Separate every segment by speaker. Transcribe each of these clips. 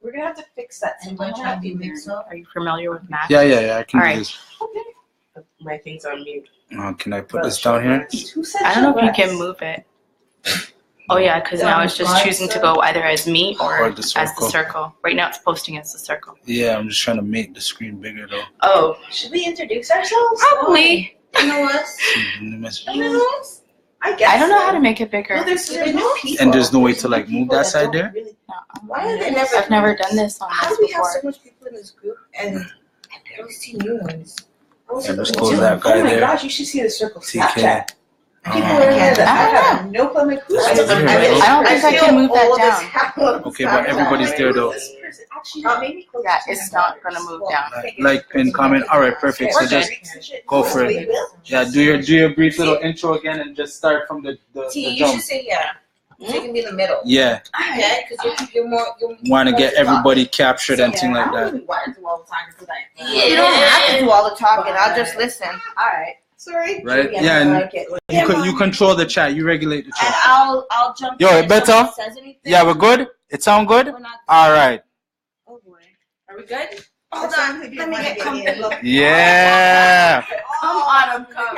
Speaker 1: We're gonna have to fix that.
Speaker 2: Are you familiar with Mac?
Speaker 3: Yeah. I can
Speaker 2: All
Speaker 3: do
Speaker 2: right.
Speaker 3: this.
Speaker 4: My thing's on mute.
Speaker 3: Can I put this down here?
Speaker 2: I don't know if you can move it. Oh yeah, because now it's just choosing to go either as me or
Speaker 3: the
Speaker 2: as the circle. Right now it's posting as the circle.
Speaker 3: Yeah, I'm just trying to make the screen bigger though.
Speaker 2: Oh,
Speaker 1: Should we introduce ourselves?
Speaker 2: probably.
Speaker 1: You know us? I guess.
Speaker 2: I don't know how to make it bigger.
Speaker 1: Well, there's no people.
Speaker 3: And there's no way to like move that side there?
Speaker 1: Why are they never?
Speaker 2: I've never done this on
Speaker 1: How
Speaker 2: this
Speaker 1: do we have
Speaker 2: before.
Speaker 1: so much people in this group and I don't see new ones?
Speaker 3: Yeah, let's close that guy
Speaker 1: Oh my
Speaker 3: there.
Speaker 1: gosh, you should see the circle
Speaker 3: TK.
Speaker 1: Snapchat. People are in there that I have no clue. Like,
Speaker 2: I don't think I can move that down.
Speaker 3: Okay, but everybody's there though.
Speaker 2: Yeah, it's not gonna move down.
Speaker 3: Like, pin, comment. All right, perfect. So just go for it. Yeah, do your brief little intro again and just start from the
Speaker 1: You
Speaker 3: jump.
Speaker 1: should say yeah. So you can be in the middle.
Speaker 3: Yeah,
Speaker 1: Okay, because you're more.
Speaker 3: want to get everybody captured and things like that.
Speaker 1: You don't have to do all the talking. I'll just listen. All right. Sorry.
Speaker 3: Right? Yeah, and you control the chat. You regulate the
Speaker 1: And
Speaker 3: chat.
Speaker 1: I'll jump.
Speaker 3: Yo,
Speaker 1: in if
Speaker 3: better?
Speaker 1: someone says anything.
Speaker 3: Yeah, we're good? It sound good?
Speaker 1: We're not-
Speaker 3: All right.
Speaker 1: Oh boy.
Speaker 4: Are we good?
Speaker 1: Hold on. Let me get comfortable.
Speaker 3: Yeah.
Speaker 2: Come on, come.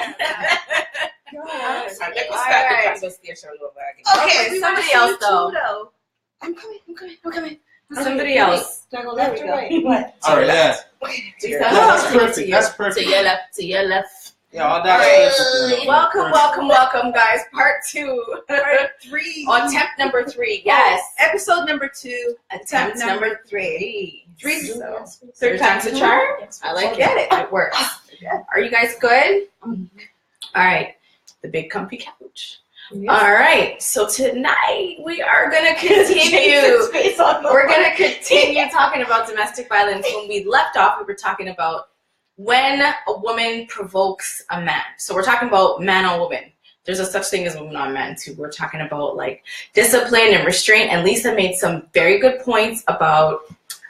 Speaker 1: Okay,
Speaker 4: somebody else though.
Speaker 1: I'm coming.
Speaker 4: Somebody else.
Speaker 1: Do I go left or right? What?
Speaker 3: All right, yeah. That's perfect. That's
Speaker 4: To
Speaker 3: perfect.
Speaker 4: your left. To your left.
Speaker 3: Yeah, all that.
Speaker 4: Welcome, guys. Part 2.
Speaker 1: Part 3.
Speaker 4: On attempt number 3. Yes.
Speaker 1: Episode number 2.
Speaker 4: Attempt number 3.
Speaker 1: So,
Speaker 4: Third time's a charm. I like it. It works. Are you guys good? All right. The big comfy couch. All right. So tonight we are gonna continue. We're gonna continue talking about domestic violence. When we left off, we were talking about when a woman provokes a man. So we're talking about man on woman. There's a such thing as woman on man too. We're talking about like discipline and restraint. And Lisa made some very good points about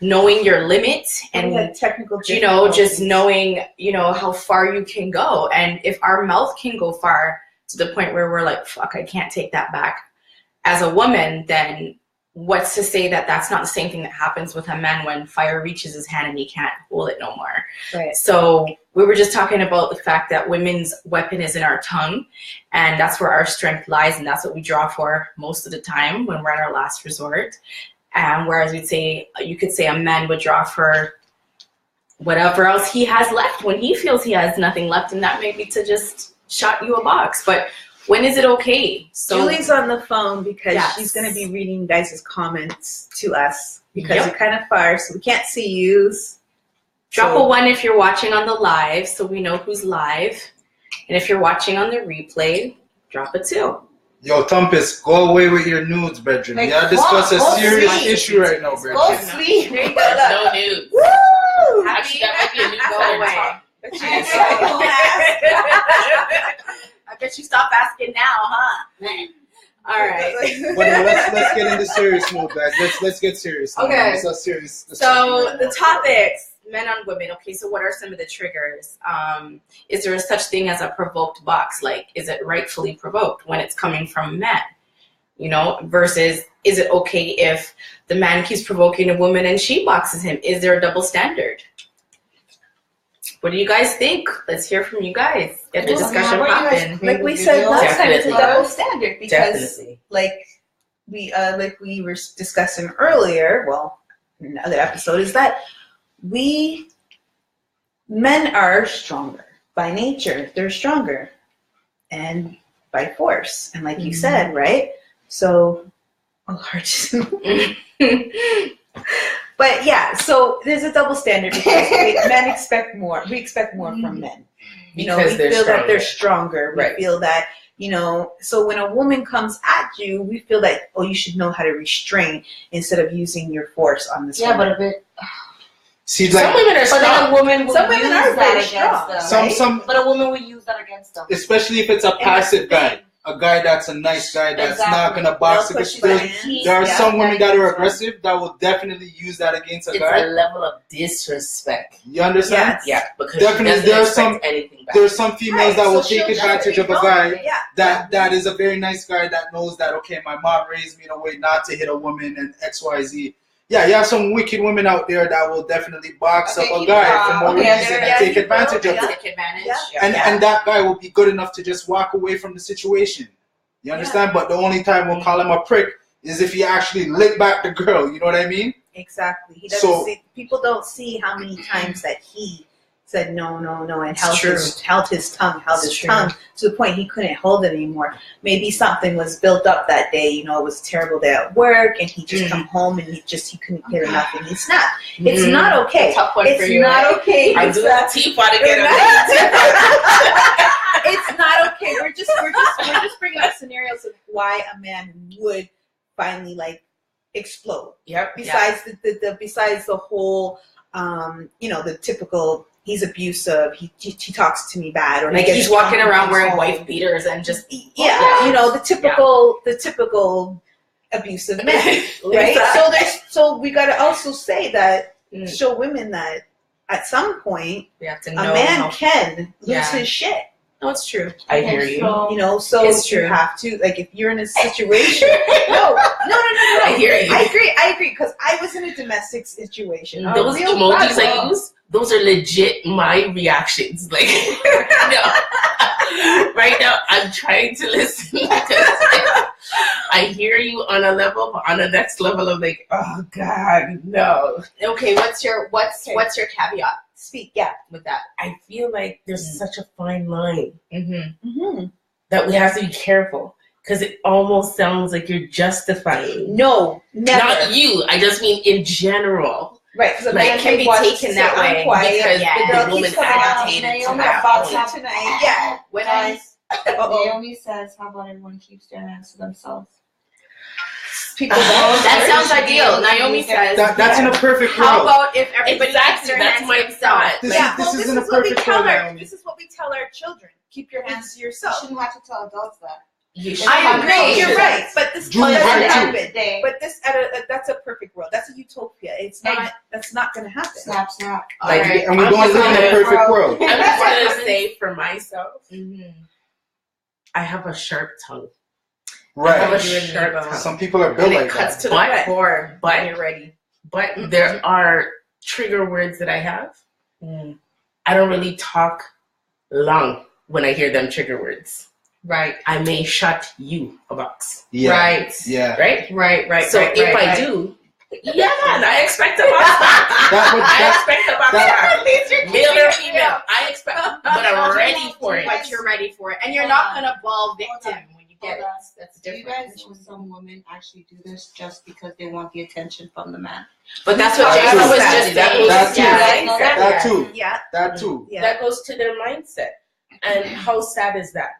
Speaker 4: knowing your limit and
Speaker 1: technical,
Speaker 4: just knowing, how far you can go. And if our mouth can go far to the point where we're like, fuck, I can't take that back as a woman, then what's to say that that's not the same thing that happens with a man when fire reaches his hand and he can't hold it no more.
Speaker 1: Right.
Speaker 4: So we were just talking about the fact that women's weapon is in our tongue, and that's where our strength lies, and that's what we draw for most of the time when we're at our last resort. And whereas you could say a man would draw for whatever else he has left when he feels he has nothing left, and that may be to just shot you a box. But when is it okay? So
Speaker 1: Julie's on the phone because
Speaker 4: Yes.
Speaker 1: she's going to be reading guys' comments to us because you're kind of far, so we can't see you.
Speaker 4: Drop a 1 if you're watching on the live so we know who's live. And if you're watching on the replay, drop a 2.
Speaker 3: Yo, Thumpus, go away with your nudes, bedroom.
Speaker 1: Like,
Speaker 3: We gotta discuss a
Speaker 1: go
Speaker 3: serious
Speaker 1: sleep.
Speaker 3: issue right now, bedroom.
Speaker 1: Go sleep. There you go.
Speaker 4: No news.
Speaker 1: Woo!
Speaker 4: Actually, that might be a new
Speaker 1: Go
Speaker 4: go
Speaker 1: away.
Speaker 4: away. I bet you stop asking now, huh? All right.
Speaker 3: But now let's get into serious mode, guys. Let's get serious. now.
Speaker 4: Okay.
Speaker 3: Let's not serious.
Speaker 4: So the topics, men on women. Okay, so what are some of the triggers? Is there a such thing as a provoked box? Like, is it rightfully provoked when it's coming from men? Versus is it okay if the man keeps provoking a woman and she boxes him? Is there a double standard? What do you guys think? Let's hear from you guys. Get the discussion popping.
Speaker 1: Like we said last time, it's a
Speaker 4: Definitely.
Speaker 1: double standard because, like we were discussing earlier, well, in another episode, is that men are stronger by nature. They're stronger, and by force, and like you said, right? So, but yeah, so there's a double standard because men expect more. We expect more from men. We feel that they're stronger. We feel that, so when a woman comes at you, we feel that, you should know how to restrain instead of using your force on this woman.
Speaker 5: But a bit.
Speaker 3: See,
Speaker 4: Some women are strong.
Speaker 5: A woman would
Speaker 1: Some women
Speaker 5: use
Speaker 1: are
Speaker 5: that
Speaker 1: very
Speaker 5: against
Speaker 1: strong.
Speaker 5: them.
Speaker 3: Some,
Speaker 5: But a woman would use that against them.
Speaker 3: especially if it's a passive guy. a guy that's a nice guy that's not gonna box. There are some women that are aggressive that will definitely use that against a guy.
Speaker 5: It's a level of disrespect.
Speaker 3: You understand?
Speaker 5: Yeah, because
Speaker 3: definitely there are some females that will
Speaker 1: so
Speaker 3: take advantage of a guy that is a very nice guy that knows that, okay, my mom raised me in a way not to hit a woman and XYZ. Yeah, you have some wicked women out there that will definitely box up a guy for no reason and take advantage of it. And that guy will be good enough to just walk away from the situation. You understand? But the only time we'll call him a prick is if he actually licked back the girl. You know what I mean?
Speaker 1: Exactly. He doesn't see, people don't see how many times that he said no, and held his tongue to the point he couldn't hold it anymore. Maybe something was built up that day. You know, it was a terrible day at work, and he just come home and he couldn't get enough, and he snapped. It's not okay. It's not okay.
Speaker 5: I do that teapot again.
Speaker 1: It's not okay. We're just bringing up scenarios of why a man would finally explode.
Speaker 5: Yep.
Speaker 1: Besides the whole the typical. He's abusive. He talks to me bad, or
Speaker 4: he's walking around wearing wife beaters and just
Speaker 1: the typical abusive man, right? So we got to also say that show women that at some point
Speaker 4: we have to know
Speaker 1: a man can lose his shit.
Speaker 4: No, it's true.
Speaker 5: I hear you.
Speaker 1: So
Speaker 4: it's true.
Speaker 1: You have to, if you're in a situation. No.
Speaker 5: I hear you.
Speaker 1: I agree, because I was in a domestic situation.
Speaker 5: Those emojis I use, those are legit my reactions. No. Right now, I'm trying to listen because I hear you on a level, but on the next level of oh God, no.
Speaker 4: Okay, what's your caveat?
Speaker 1: Speak,
Speaker 4: with that.
Speaker 5: I feel like there's such a fine line that we have to be careful, because it almost sounds like you're justifying.
Speaker 1: No, never.
Speaker 5: Not you. I just mean in general.
Speaker 1: Right, because
Speaker 4: it can be taken that way because
Speaker 5: the woman agitated to that point.
Speaker 1: Yeah,
Speaker 6: when Naomi says, "How about everyone keeps their hands to themselves?"
Speaker 1: People
Speaker 4: that sounds ideal. Naomi says
Speaker 3: that's in a perfect world.
Speaker 4: How about if everybody keeps their hands to themselves?
Speaker 3: This is in a perfect world.
Speaker 1: This is what we tell our children. Keep your hands to yourself.
Speaker 6: You shouldn't have to tell adults that.
Speaker 1: I agree. You're right, but this doesn't happen.
Speaker 6: Today.
Speaker 1: But that's a perfect world. That's a utopia. It's not. That's not going to happen.
Speaker 6: Snap.
Speaker 3: And we don't live in a perfect world.
Speaker 5: I'm just going to say for myself, I have a sharp tongue.
Speaker 3: Right.
Speaker 5: Tongue.
Speaker 3: Some people are built like that.
Speaker 4: To the core, but you're ready.
Speaker 5: But there are trigger words that I have. I don't really talk long when I hear them trigger words.
Speaker 4: Right.
Speaker 5: I may shut you a box.
Speaker 3: Yeah.
Speaker 4: Right.
Speaker 3: Yeah.
Speaker 5: Right. So if I do, I expect a box back. I expect a box back. Male or female. I expect, but I'm ready for it.
Speaker 4: But you're ready for it. And you're not going to ball victim when you get it. That's different.
Speaker 6: Do you guys know some women actually do this just because they want the attention from the man?
Speaker 4: But that's what Jason was just saying.
Speaker 3: That too.
Speaker 1: Yeah.
Speaker 3: That too.
Speaker 5: That goes to their mindset. And how sad is that?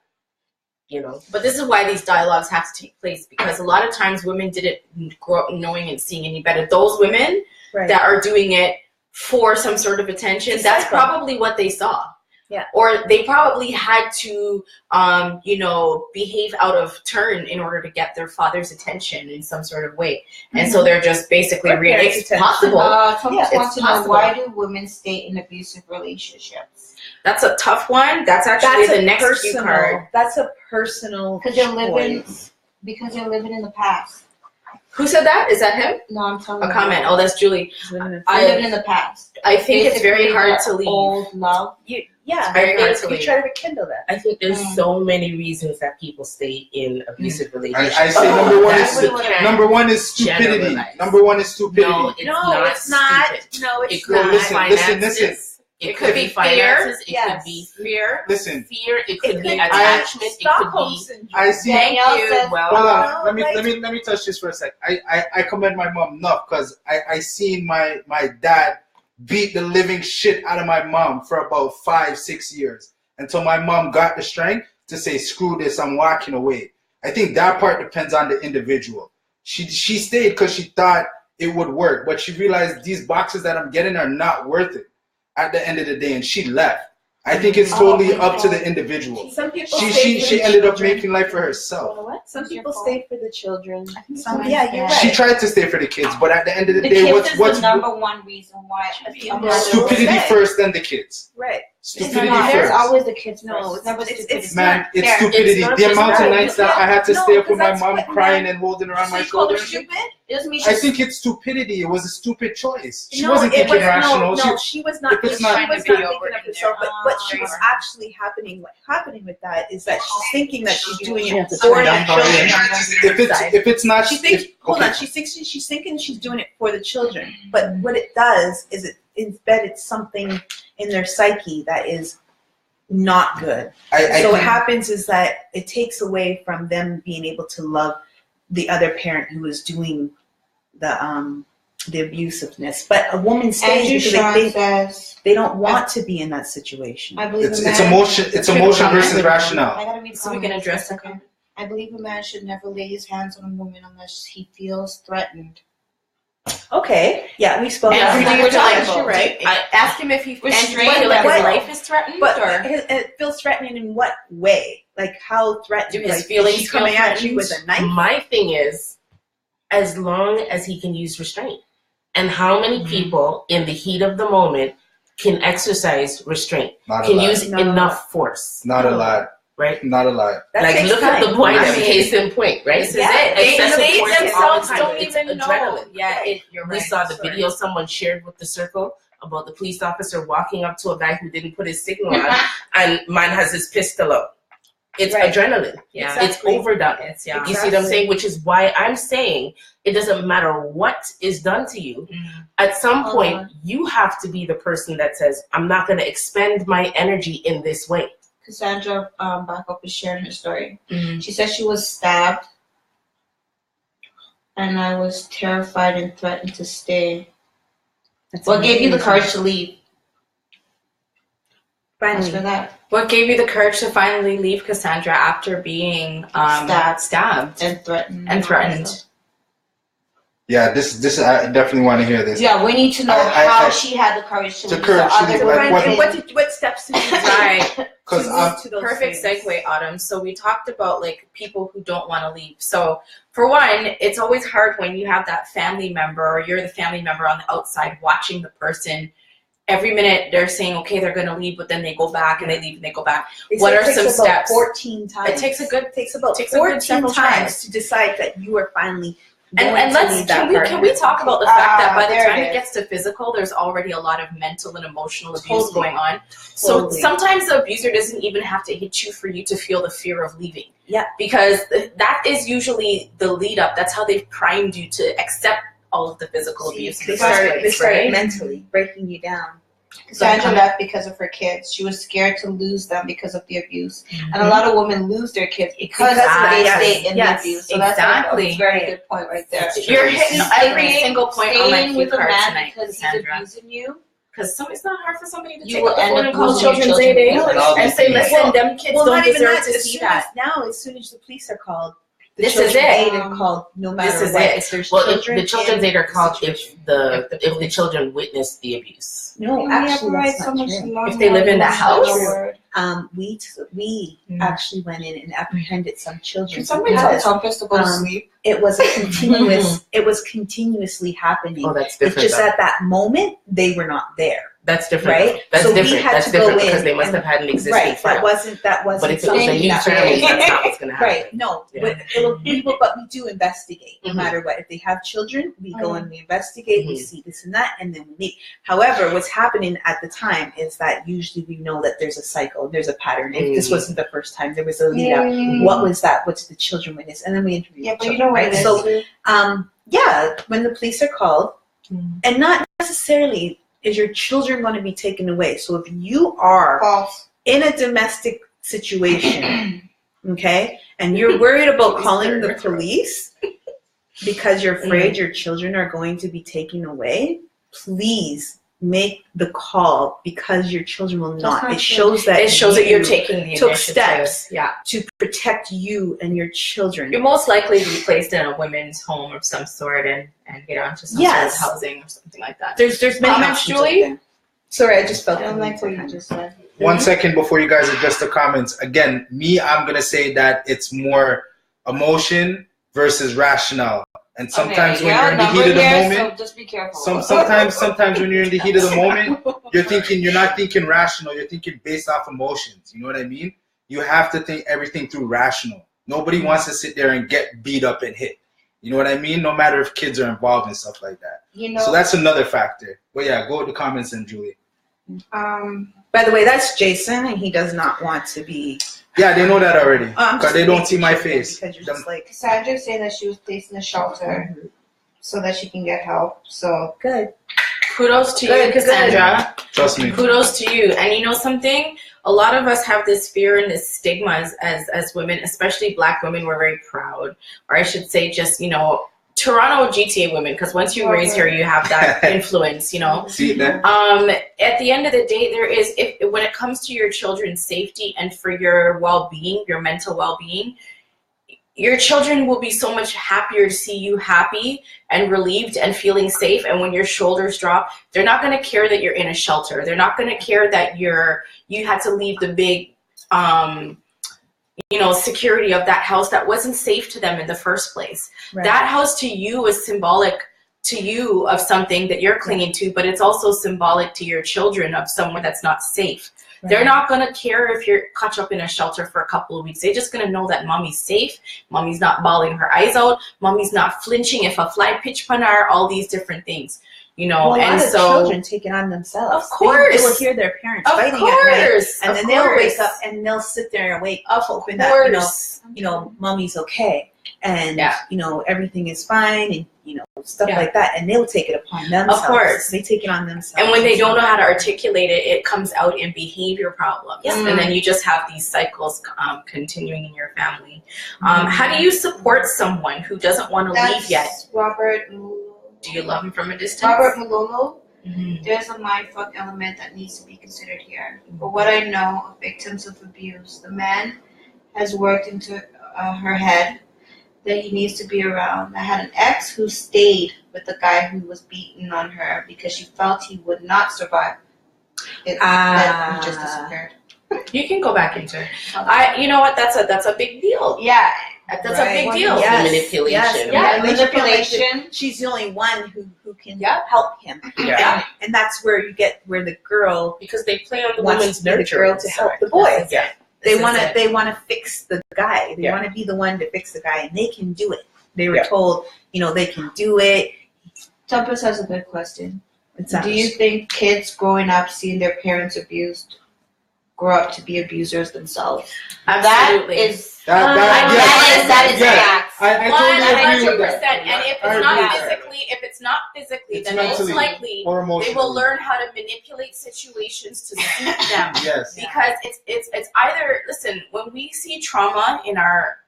Speaker 4: But this is why these dialogues have to take place, because a lot of times women didn't grow up knowing and seeing any better. Those women that are doing it for some sort of attention, that's probably what they saw.
Speaker 1: Yeah.
Speaker 4: Or they probably had to, behave out of turn in order to get their father's attention in some sort of way. And so they're just basically it's possible.
Speaker 6: Someone wants to know, why do women stay in abusive relationships?
Speaker 4: That's a tough one. That's actually the next cue card.
Speaker 1: That's a personal
Speaker 6: because they're living in the past.
Speaker 4: Who said that? Is that him?
Speaker 6: No, I'm telling you.
Speaker 4: A comment. Oh, that's Julie.
Speaker 6: I live in the past.
Speaker 4: I think it's very hard to leave.
Speaker 6: Old love.
Speaker 1: You
Speaker 4: try
Speaker 1: to rekindle that.
Speaker 5: I think there's so many reasons that people stay in abusive relationships.
Speaker 3: I say number one is stupidity. Number one is stupidity.
Speaker 5: No, it's not.
Speaker 1: No, it's
Speaker 5: not.
Speaker 3: Listen.
Speaker 5: It could be finances. It could be fear.
Speaker 3: Listen.
Speaker 5: Fear. It could be attachment. It could be.
Speaker 3: I see.
Speaker 5: Hold
Speaker 3: on. Let me touch this for a sec. I commend my mom enough because I seen my dad beat the living shit out of my mom for about 5-6 years until my mom got the strength to say, "Screw this, I'm walking away." I think that part depends on the individual. She stayed because she thought it would work, but she realized these boxes that I'm getting are not worth it at the end of the day, and she left. I think it's totally up to the individual.
Speaker 1: Some people
Speaker 3: she ended up making life for herself.
Speaker 1: Some people stay for the children.
Speaker 6: Some,
Speaker 1: you're right.
Speaker 3: She tried to stay for the kids, but at the end of the day,
Speaker 6: kids is
Speaker 3: what's
Speaker 6: the number one reason why
Speaker 3: stupidity first, then the kids.
Speaker 1: Right.
Speaker 3: Stupidity
Speaker 6: There's
Speaker 3: first.
Speaker 6: always the kids.
Speaker 1: No,
Speaker 6: it's never stupidity.
Speaker 3: Man, it's stupidity. The amount of nights that I had to stay up with my mom crying and holding her on my shoulder. I think it's stupidity. It was a stupid choice. She wasn't thinking rational.
Speaker 1: No, she was not. She was not thinking of herself. But what she was actually happening with that is that she's thinking that she's doing it for the children.
Speaker 3: If it's not,
Speaker 1: she thinks. Hold on. She's thinking she's doing it for the children. But what it does is it embeds something in their psyche that is not good. So what happens is that it takes away from them being able to love the other parent who is doing the abusiveness. But a woman stays because they don't want to be in that situation.
Speaker 6: I believe
Speaker 3: it's emotion. It's emotion versus rationale.
Speaker 6: I gotta read
Speaker 4: so we can address it.
Speaker 6: I believe a man should never lay his hands on a woman unless he feels threatened.
Speaker 1: Okay. Yeah, we spoke.
Speaker 4: You're right. Ask him if he feels like his life is threatened.
Speaker 1: But it feels threatening in what way? Like how threatening?
Speaker 5: Do his
Speaker 1: like,
Speaker 5: feelings
Speaker 1: he's coming at you with a knife?
Speaker 5: My thing is, as long as he can use restraint. And how many people in the heat of the moment can exercise restraint? Can use enough force?
Speaker 3: Not a lot.
Speaker 5: Right?
Speaker 3: Not a lot.
Speaker 5: Like, look at the point of case in point, right? This is it.
Speaker 4: They themselves don't even know.
Speaker 5: Adrenaline.
Speaker 4: Yeah, you're right.
Speaker 5: We saw the video someone shared with the circle about the police officer walking up to a guy who didn't put his signal on, and man has his pistol out. It's adrenaline. Yeah, exactly. It's overdone. You see what I'm saying? Which is why I'm saying it doesn't matter what is done to you. At some point, you have to be the person that says, I'm not going to expend my energy in this way.
Speaker 6: Cassandra Backup is sharing her story. She said she was stabbed and I was terrified and threatened to stay. What gave you the courage to leave?
Speaker 1: Finally.
Speaker 6: For that.
Speaker 4: What gave you the courage to finally leave, Cassandra, after being stabbed
Speaker 6: and threatened?
Speaker 3: Yeah, this I definitely want to hear this.
Speaker 6: Yeah, we need to know how she had the courage to leave.
Speaker 1: What steps did you take?
Speaker 4: Right.
Speaker 3: Because
Speaker 4: perfect segue, Autumn. So we talked about like people who don't want to leave. So for one, it's always hard when you have that family member or you're the family member on the outside watching the person. Every minute they're saying, okay, they're going to leave, but then they go back and they leave and they go back. What are some steps?
Speaker 1: 14 times.
Speaker 4: It takes
Speaker 1: about 14 times to decide that you are finally.
Speaker 4: And can we talk about the fact that by the time it gets to physical, there's already a lot of mental and emotional abuse going on. So sometimes the abuser doesn't even have to hit you for you to feel the fear of leaving.
Speaker 1: Yeah.
Speaker 4: Because that is usually the lead up. That's how they've primed you to accept all of the physical abuse.
Speaker 1: They started mentally breaking you down.
Speaker 6: Cassandra left because of her kids. She was scared to lose them because of the abuse. And a lot of women lose their kids because they stay in the abuse. So that's a very good point right there.
Speaker 4: You're hitting every single point on my cue card tonight,
Speaker 6: because he's abusing you.
Speaker 4: Because it's not hard for somebody to take up the phone and call Children's Aid and say, listen, them kids don't deserve to see that.
Speaker 1: Now, as soon as the police are called,
Speaker 4: this is it.
Speaker 1: Called no matter
Speaker 5: this is
Speaker 1: what.
Speaker 5: It. Well, the Children's Aid are called if the children witness the abuse.
Speaker 1: No, actually, that's not true.
Speaker 4: If they live in the house.
Speaker 1: We actually went in and apprehended some children.
Speaker 6: Can somebody tell Thomas to go to sleep?
Speaker 1: It was a continuous. It was continuously happening.
Speaker 5: Oh, that's different.
Speaker 1: It's just at that moment they were not there.
Speaker 5: That's different.
Speaker 1: Right?
Speaker 5: That's
Speaker 1: so
Speaker 5: different. That's different because they must have had an existing file.
Speaker 1: That wasn't.
Speaker 5: But if it was a new family, that's not what's going to happen.
Speaker 1: Right. No. Yeah. But we do investigate no matter what. If they have children, we go and we investigate. We see this and that, and then we meet. However, what's happening at the time is that usually we know that there's a cycle, there's a pattern. If this wasn't the first time, there was a lead up. What was that? What's the children witness? And then we interview.
Speaker 6: Yeah, but you know what?
Speaker 1: Right? So, when the police are called, and not necessarily is your children going to be taken away. So if you are in a domestic situation, okay, and you're worried about calling the police because you're afraid your children are going to be taken away, please make the call because your children will not. It shows that
Speaker 4: you're taking the initiative.
Speaker 1: Steps to protect you and your children.
Speaker 4: You're most likely to be placed in a women's home of some sort and get onto some sort of housing or something like that.
Speaker 1: There's many options.
Speaker 4: Julie?
Speaker 1: Sorry, I just felt.
Speaker 6: I don't like what you just said.
Speaker 3: 1 second before you guys address the comments. Again, I'm going to say that it's more emotion versus rational. And sometimes when you're in the heat of the moment,
Speaker 6: so just be careful.
Speaker 3: Sometimes when you're in the heat of the moment, you're not thinking rational. You're thinking based off emotions. You know what I mean? You have to think everything through rational. Nobody wants to sit there and get beat up and hit. You know what I mean? No matter if kids are involved and stuff like that. So that's another factor. But yeah, go to the comments and Julie.
Speaker 1: By the way, that's Jason, and he does not want to be.
Speaker 3: Yeah, they know that already. Because they don't see my face.
Speaker 6: Because you're just like Sandra's saying that she was placed in a shelter so that she can get help. So
Speaker 1: good.
Speaker 4: Kudos to you, Cassandra.
Speaker 3: Trust me.
Speaker 4: Kudos to you. And you know something? A lot of us have this fear and this stigma as women, especially Black women. We're very proud, or I should say, just Toronto GTA women, because once you raise here, you have that influence,
Speaker 3: See that?
Speaker 4: At the end of the day, there is, when it comes to your children's safety and for your well-being, your mental well-being, your children will be so much happier to see you happy and relieved and feeling safe. And when your shoulders drop, they're not going to care that you're in a shelter. They're not going to care that you had to leave the big, security of that house that wasn't safe to them in the first place. Right. That house to you is symbolic to you of something that you're clinging to, but it's also symbolic to your children of somewhere that's not safe. Right. They're not going to care if you're caught up in a shelter for a couple of weeks. They're just going to know that mommy's safe. Mommy's not bawling her eyes out. Mommy's not flinching if a fly pitch panar, all these different things.
Speaker 1: Well, and so children take it on themselves.
Speaker 4: Of course,
Speaker 1: they will hear their parents fighting at night, and then they'll wake up and they'll sit there and wait, hoping that mommy's okay, and everything is fine, and stuff like that, and they'll take it upon themselves. Of course, they take it on themselves.
Speaker 4: And when they don't know how to articulate it, it comes out in behavior problems, and then you just have these cycles continuing in your family. How do you support someone who doesn't want to leave yet?
Speaker 6: Robert.
Speaker 4: Do you love him from a distance?
Speaker 6: Robert Malolo. There's a mindfuck element that needs to be considered here. For what I know of victims of abuse, the man has worked into her head that he needs to be around. I had an ex who stayed with the guy who was beating on her because she felt he would not survive. That he just disappeared.
Speaker 4: You can go back into it. You know what? That's a big deal.
Speaker 6: Yeah.
Speaker 4: That's a big deal.
Speaker 5: Yes. Manipulation.
Speaker 6: Yes. Manipulation.
Speaker 1: She's the only one who can help him. Yeah. And that's where you get where the girl,
Speaker 5: because they play on the woman's nurture,
Speaker 1: the girl to help the boy.
Speaker 5: Yeah.
Speaker 1: They want to fix the guy. They want to be the one to fix the guy, and they can do it. They were told, they can do it.
Speaker 6: Tempest has a good question. Do you think kids growing up seeing their parents abused grow up to be abusers themselves?
Speaker 4: Absolutely.
Speaker 6: That is facts.
Speaker 3: I totally agree with that.
Speaker 4: And if it's not physically, then most likely they will learn how to manipulate situations to suit them.
Speaker 3: Yes.
Speaker 4: Because it's either, listen, when we see trauma in our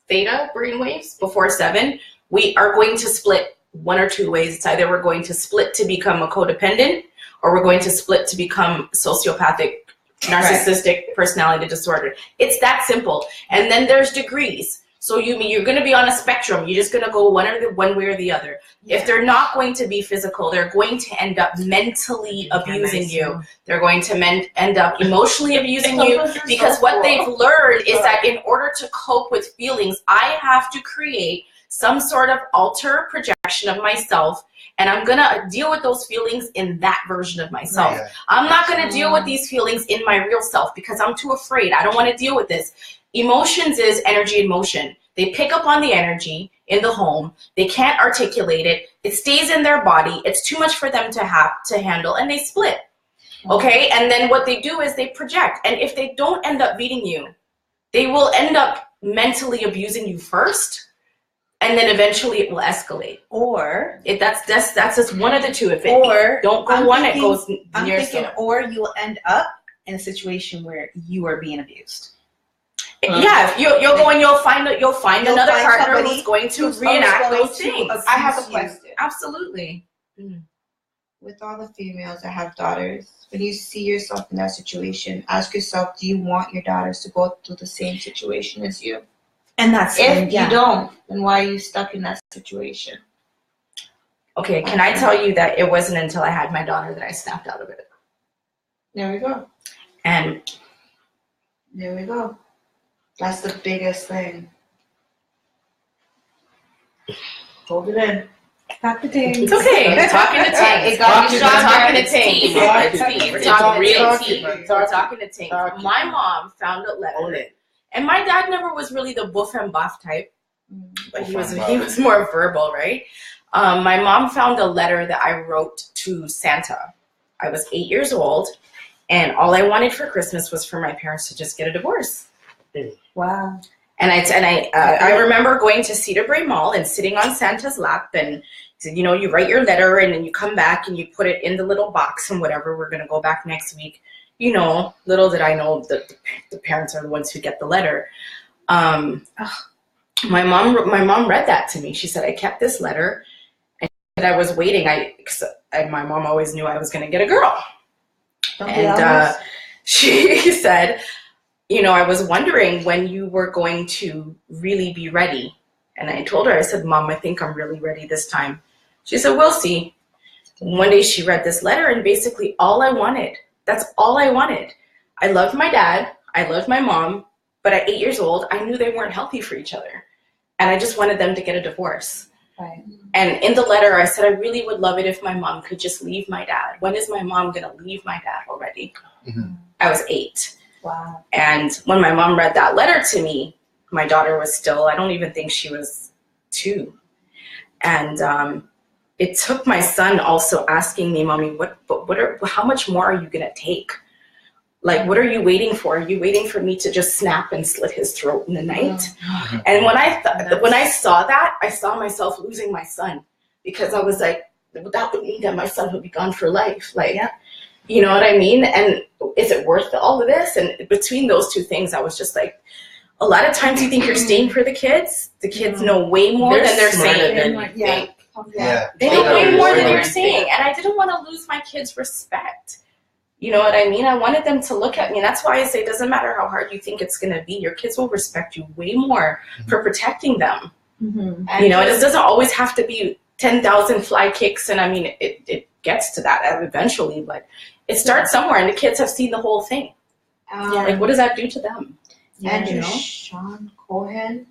Speaker 4: theta brainwaves before 7, we are going to split one or two ways. It's either we're going to split to become a codependent, or we're going to split to become sociopathic, narcissistic personality disorder. It's that simple. And then there's degrees. So you're going to be on a spectrum. You're just going to go one way or the other. Yeah. If they're not going to be physical, they're going to end up mentally abusing you. They're going to end up emotionally abusing you, because what they've learned is that in order to cope with feelings, I have to create some sort of alter projection of myself, and I'm going to deal with those feelings in that version of myself. Yeah. I'm not going to deal with these feelings in my real self because I'm too afraid. I don't want to deal with this. Emotions is energy in motion. They pick up on the energy in the home. They can't articulate it. It stays in their body. It's too much for them to handle, and they split. Okay? And then what they do is they project. And if they don't end up beating you, they will end up mentally abusing you first. And then eventually it will escalate.
Speaker 1: Or
Speaker 4: that's just one of the two. If it don't go one, it goes near.
Speaker 1: I'm thinking, or you will end up in a situation where you are being abused.
Speaker 4: Yeah, you'll go and you'll find another partner who's going to reenact those things.
Speaker 6: I have a question.
Speaker 4: Absolutely.
Speaker 6: With all the females that have daughters, when you see yourself in that situation, ask yourself: do you want your daughters to go through the same situation as you?
Speaker 1: And that's
Speaker 6: if you don't, then why are you stuck in that situation?
Speaker 4: Okay, can I tell you that it wasn't until I had my daughter that I snapped out of it.
Speaker 6: There we go.
Speaker 4: And
Speaker 6: there we go. That's the biggest thing. Hold it in.
Speaker 1: Not the tingz.
Speaker 4: it's okay. We're talking to tingz.
Speaker 6: It got me
Speaker 4: We're talking to
Speaker 6: stronger.
Speaker 4: tingz. We're talking real tea. We're talking to tingz.
Speaker 3: Talk.
Speaker 4: My mom found a letter, and my dad never was really the boof and boff type, but he was more verbal, right? My mom found a letter that I wrote to Santa. I was 8 years old, and all I wanted for Christmas was for my parents to just get a divorce.
Speaker 1: Wow.
Speaker 4: And I remember going to Cedarbrae Mall and sitting on Santa's lap, and he said, you know, you write your letter and then you come back and you put it in the little box and whatever. We're gonna go back next week. You know, little did I know that the parents are the ones who get the letter. My mom read that to me. She said I kept this letter, and I was waiting. My mom always knew I was gonna get a girl, and she said, you know, I was wondering when you were going to really be ready. And I told her, I said, Mom, I think I'm really ready this time. She said, we'll see. And one day she read this letter, and basically that's all I wanted. I loved my dad. I loved my mom. But at 8 years old, I knew they weren't healthy for each other. And I just wanted them to get a divorce.
Speaker 1: Right.
Speaker 4: And in the letter, I said, I really would love it if my mom could just leave my dad. When is my mom going to leave my dad already?
Speaker 3: Mm-hmm.
Speaker 4: I was 8.
Speaker 1: Wow.
Speaker 4: And when my mom read that letter to me, my daughter was still, I don't even think she was 2. And it took my son also asking me, Mommy, how much more are you going to take? Like, what are you waiting for? Are you waiting for me to just snap and slit his throat in the night?
Speaker 3: Mm-hmm.
Speaker 4: And when I saw that, I saw myself losing my son, because I was like, that would mean that my son would be gone for life. Like,
Speaker 1: yeah.
Speaker 4: You know what I mean? And is it worth all of this? And between those two things, I was just like, a lot of times you think you're staying for the kids. The kids know way more than they're saying. They know way more than you're saying. And I didn't want to lose my kids' respect. You know what I mean? I wanted them to look at me. And that's why I say it doesn't matter how hard you think it's going to be. Your kids will respect you way more for protecting them.
Speaker 1: Mm-hmm.
Speaker 4: You know, it doesn't always have to be 10,000 fly kicks. And I mean, it gets to that eventually. But it starts somewhere. And the kids have seen the whole thing. Like, what does that do to them?
Speaker 6: Andrew Sean Cohen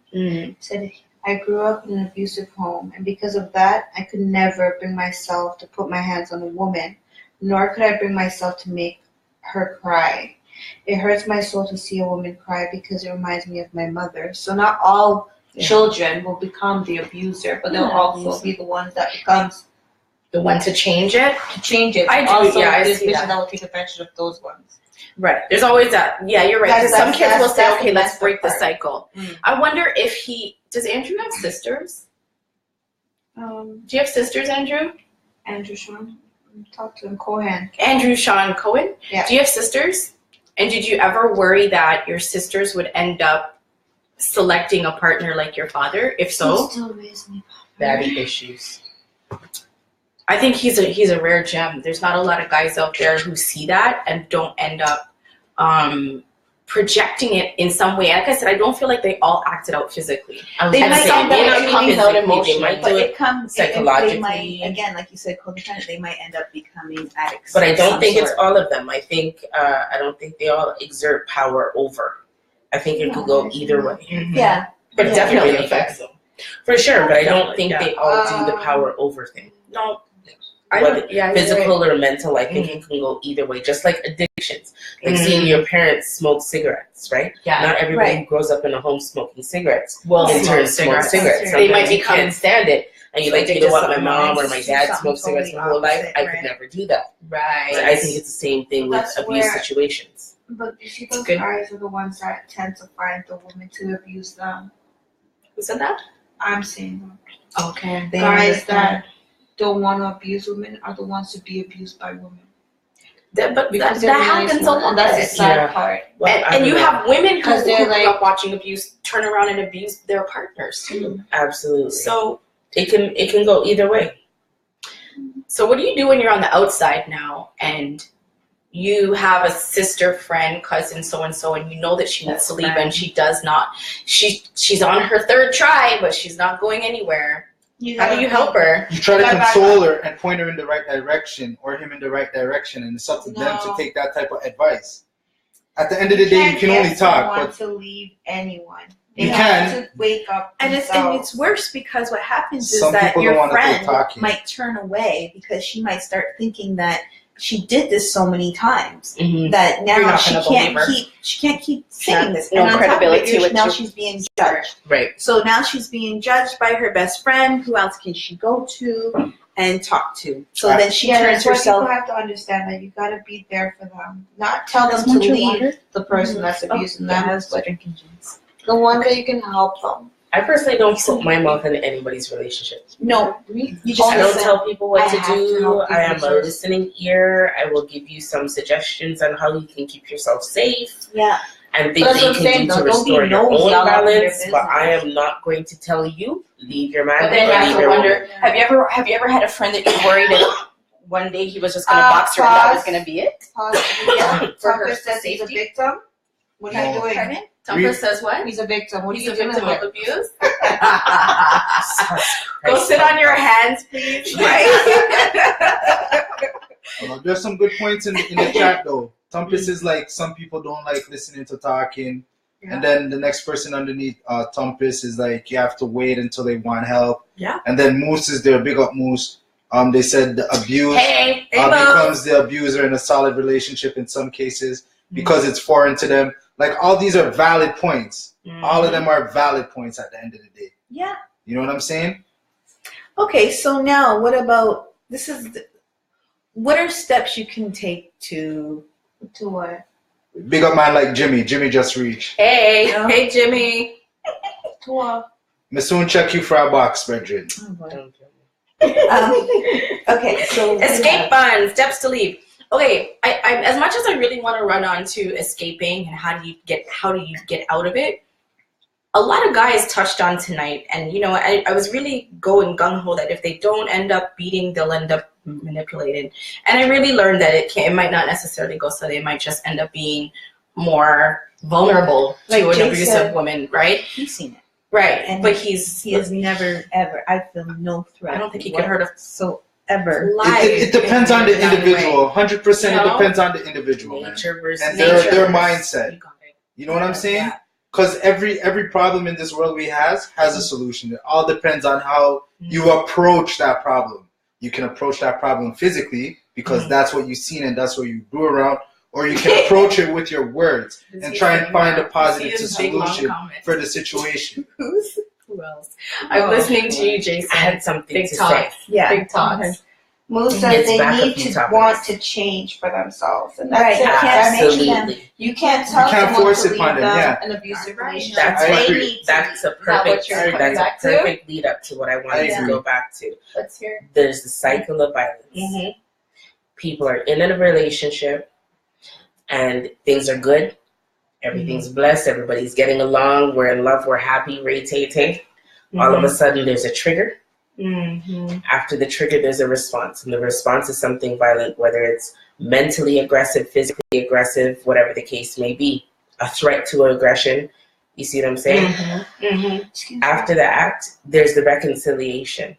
Speaker 6: said, I grew up in an abusive home, and because of that, I could never bring myself to put my hands on a woman, nor could I bring myself to make her cry. It hurts my soul to see a woman cry because it reminds me of my mother. So not all children will become the abuser, but they'll also be the ones that becomes
Speaker 4: the one to change it.
Speaker 6: I do. Also, there's bitches that will take advantage of those ones.
Speaker 4: Right. There's always that. Yeah, you're right. Some kids will say, okay, let's break the cycle. I wonder if does Andrew have sisters? Do you have sisters, Andrew?
Speaker 6: Andrew Sean. Talk to him. Cohen.
Speaker 4: Andrew Sean Cohen?
Speaker 6: Yeah.
Speaker 4: Do you have sisters? And did you ever worry that your sisters would end up selecting a partner like your father? If so,
Speaker 5: daddy issues.
Speaker 4: I think he's a rare gem. There's not a lot of guys out there who see that and don't end up projecting it in some way. Like I said, I don't feel like they all acted out physically.
Speaker 1: They might
Speaker 4: comes out emotionally,
Speaker 1: but it comes
Speaker 5: psychologically.
Speaker 1: They might, again, like you said, codependent. They might end up becoming addicts.
Speaker 5: But I don't think it's all of them. I think I don't think they all exert power over. I think it could go either way.
Speaker 1: Yeah,
Speaker 5: but it definitely affects them for sure. But I don't think they all do the power over thing.
Speaker 4: No.
Speaker 5: Physical or mental, I think it can go either way. Just like addictions, like seeing your parents smoke cigarettes, right?
Speaker 4: Yeah.
Speaker 5: Not everybody who grows up in a home smoking cigarettes
Speaker 4: will
Speaker 5: in turn smoke cigarettes.
Speaker 4: They might
Speaker 5: you can't stand it, and you're like, you know what? My mom or my dad smoked cigarettes my whole life. I could never do that.
Speaker 4: Right.
Speaker 5: So I think it's the same thing with abuse situations.
Speaker 6: But you see, those guys are the ones that tend to find the women to abuse them.
Speaker 4: Who said that?
Speaker 6: I'm saying them.
Speaker 4: Okay.
Speaker 6: Guys that don't want to abuse women are the ones to be abused by women.
Speaker 4: But that happens a lot.
Speaker 6: That's the sad part.
Speaker 4: Well, and you have women who grew up watching abuse turn around and abuse their partners too.
Speaker 5: Absolutely.
Speaker 4: So
Speaker 5: it can go either way.
Speaker 4: So what do you do when you're on the outside now and you have a sister, friend, cousin, so-and-so, and you know that she needs to leave and she does not. She's on her third try, but she's not going anywhere. How do you help her?
Speaker 3: You try to console her and point her in the right direction or him in the right direction, and it's up to them to take that type of advice. at the end of the day, you can only talk. But
Speaker 6: to leave anyone.
Speaker 3: You can
Speaker 6: to wake up,
Speaker 1: and it's worse because what happens is
Speaker 3: Some
Speaker 1: that your friend
Speaker 3: might
Speaker 1: turn away because she might start thinking that she did this so many times that now she can't keep saying this.
Speaker 2: No credibility with
Speaker 1: now she's being judged.
Speaker 5: Right.
Speaker 1: So now she's being judged by her best friend. Who else can she go to and talk to? So then she turns herself.
Speaker 6: People have to understand that you got to be there for them, not tell them to leave the person that's abusing them, but the one that you can help them.
Speaker 5: I personally don't put my mouth into anybody's relationship.
Speaker 1: No, you just
Speaker 5: I don't tell people what to do. I am a listening ear. I will give you some suggestions on how you can keep yourself safe.
Speaker 1: Yeah.
Speaker 5: And things that you can do to restore your own balance. But I am not going to tell you, leave your man.
Speaker 2: But then you have to wonder, have you ever had a friend that you worried that one day he was just going to box her and that was going to be it?
Speaker 6: For her safety? He's a victim. What are you doing?
Speaker 2: Pardon? Tumper says what?
Speaker 6: He's a victim. What are
Speaker 2: He's
Speaker 6: you
Speaker 2: a
Speaker 6: doing?
Speaker 2: victim of abuse? Go sit on your hands, please.
Speaker 3: There's some good points in the chat though. Tumpus is like, some people don't like listening to talking. Yeah. And then the next person underneath Tumpus is like, you have to wait until they want help.
Speaker 1: Yeah.
Speaker 3: And then Moose is there, big up Moose. They said the abuse becomes the abuser in a solid relationship in some cases because it's foreign to them. Like, all these are valid points. All of them are valid points at the end of the day.
Speaker 1: Yeah.
Speaker 3: You know what I'm saying?
Speaker 1: Okay, so now what about, what are steps you can take to what?
Speaker 3: Big up man like Jimmy. Jimmy just reached.
Speaker 2: Hey, hey Jimmy.
Speaker 6: To what?
Speaker 3: Me soon check you for a box, brethren.
Speaker 1: Okay, so
Speaker 2: escape fun, steps to leave. Okay, I as much as I really want to run on to escaping and how do you get out of it, a lot of guys touched on tonight, and you know, I was really going gung-ho that if they don't end up beating, they'll end up manipulated. And I really learned that it might not necessarily go so, they might just end up being more vulnerable to an abusive woman, right?
Speaker 1: He's seen it.
Speaker 2: Right,
Speaker 1: and
Speaker 2: but
Speaker 1: he has never, ever, I feel no threat.
Speaker 2: I don't think he could hurt a
Speaker 1: ever.
Speaker 3: It depends on the individual. 100% it depends on the individual.
Speaker 5: Nature versus
Speaker 3: and their mindset. You know what I'm saying? Because every problem in this world we has a solution. It all depends on how you approach that problem. You can approach that problem physically because that's what you've seen and that's what you grew around. Or you can approach it with your words and try and find a positive solution for the situation.
Speaker 2: Who else? I'm listening to you, Jason.
Speaker 5: I had something to say.
Speaker 1: Yeah.
Speaker 2: Big talks.
Speaker 6: Moose says they need to want to change for themselves, and that's it.
Speaker 5: Absolutely.
Speaker 6: You can't tell someone
Speaker 3: force
Speaker 6: to
Speaker 3: it
Speaker 6: leave
Speaker 3: upon them. Yeah.
Speaker 6: an abusive relationship.
Speaker 5: That's
Speaker 3: I
Speaker 5: what
Speaker 3: agree.
Speaker 5: That's a perfect lead up to what I wanted to go back to.
Speaker 2: Let's hear it.
Speaker 5: There's the cycle of violence. People are in a relationship and things are good. Everything's blessed. Everybody's getting along. We're in love. We're happy. Ray-tay-tay. All of a sudden, there's a trigger. After the trigger, there's a response. And the response is something violent, whether it's mentally aggressive, physically aggressive, whatever the case may be. A threat to aggression. You see what I'm saying? After the act, there's the reconciliation.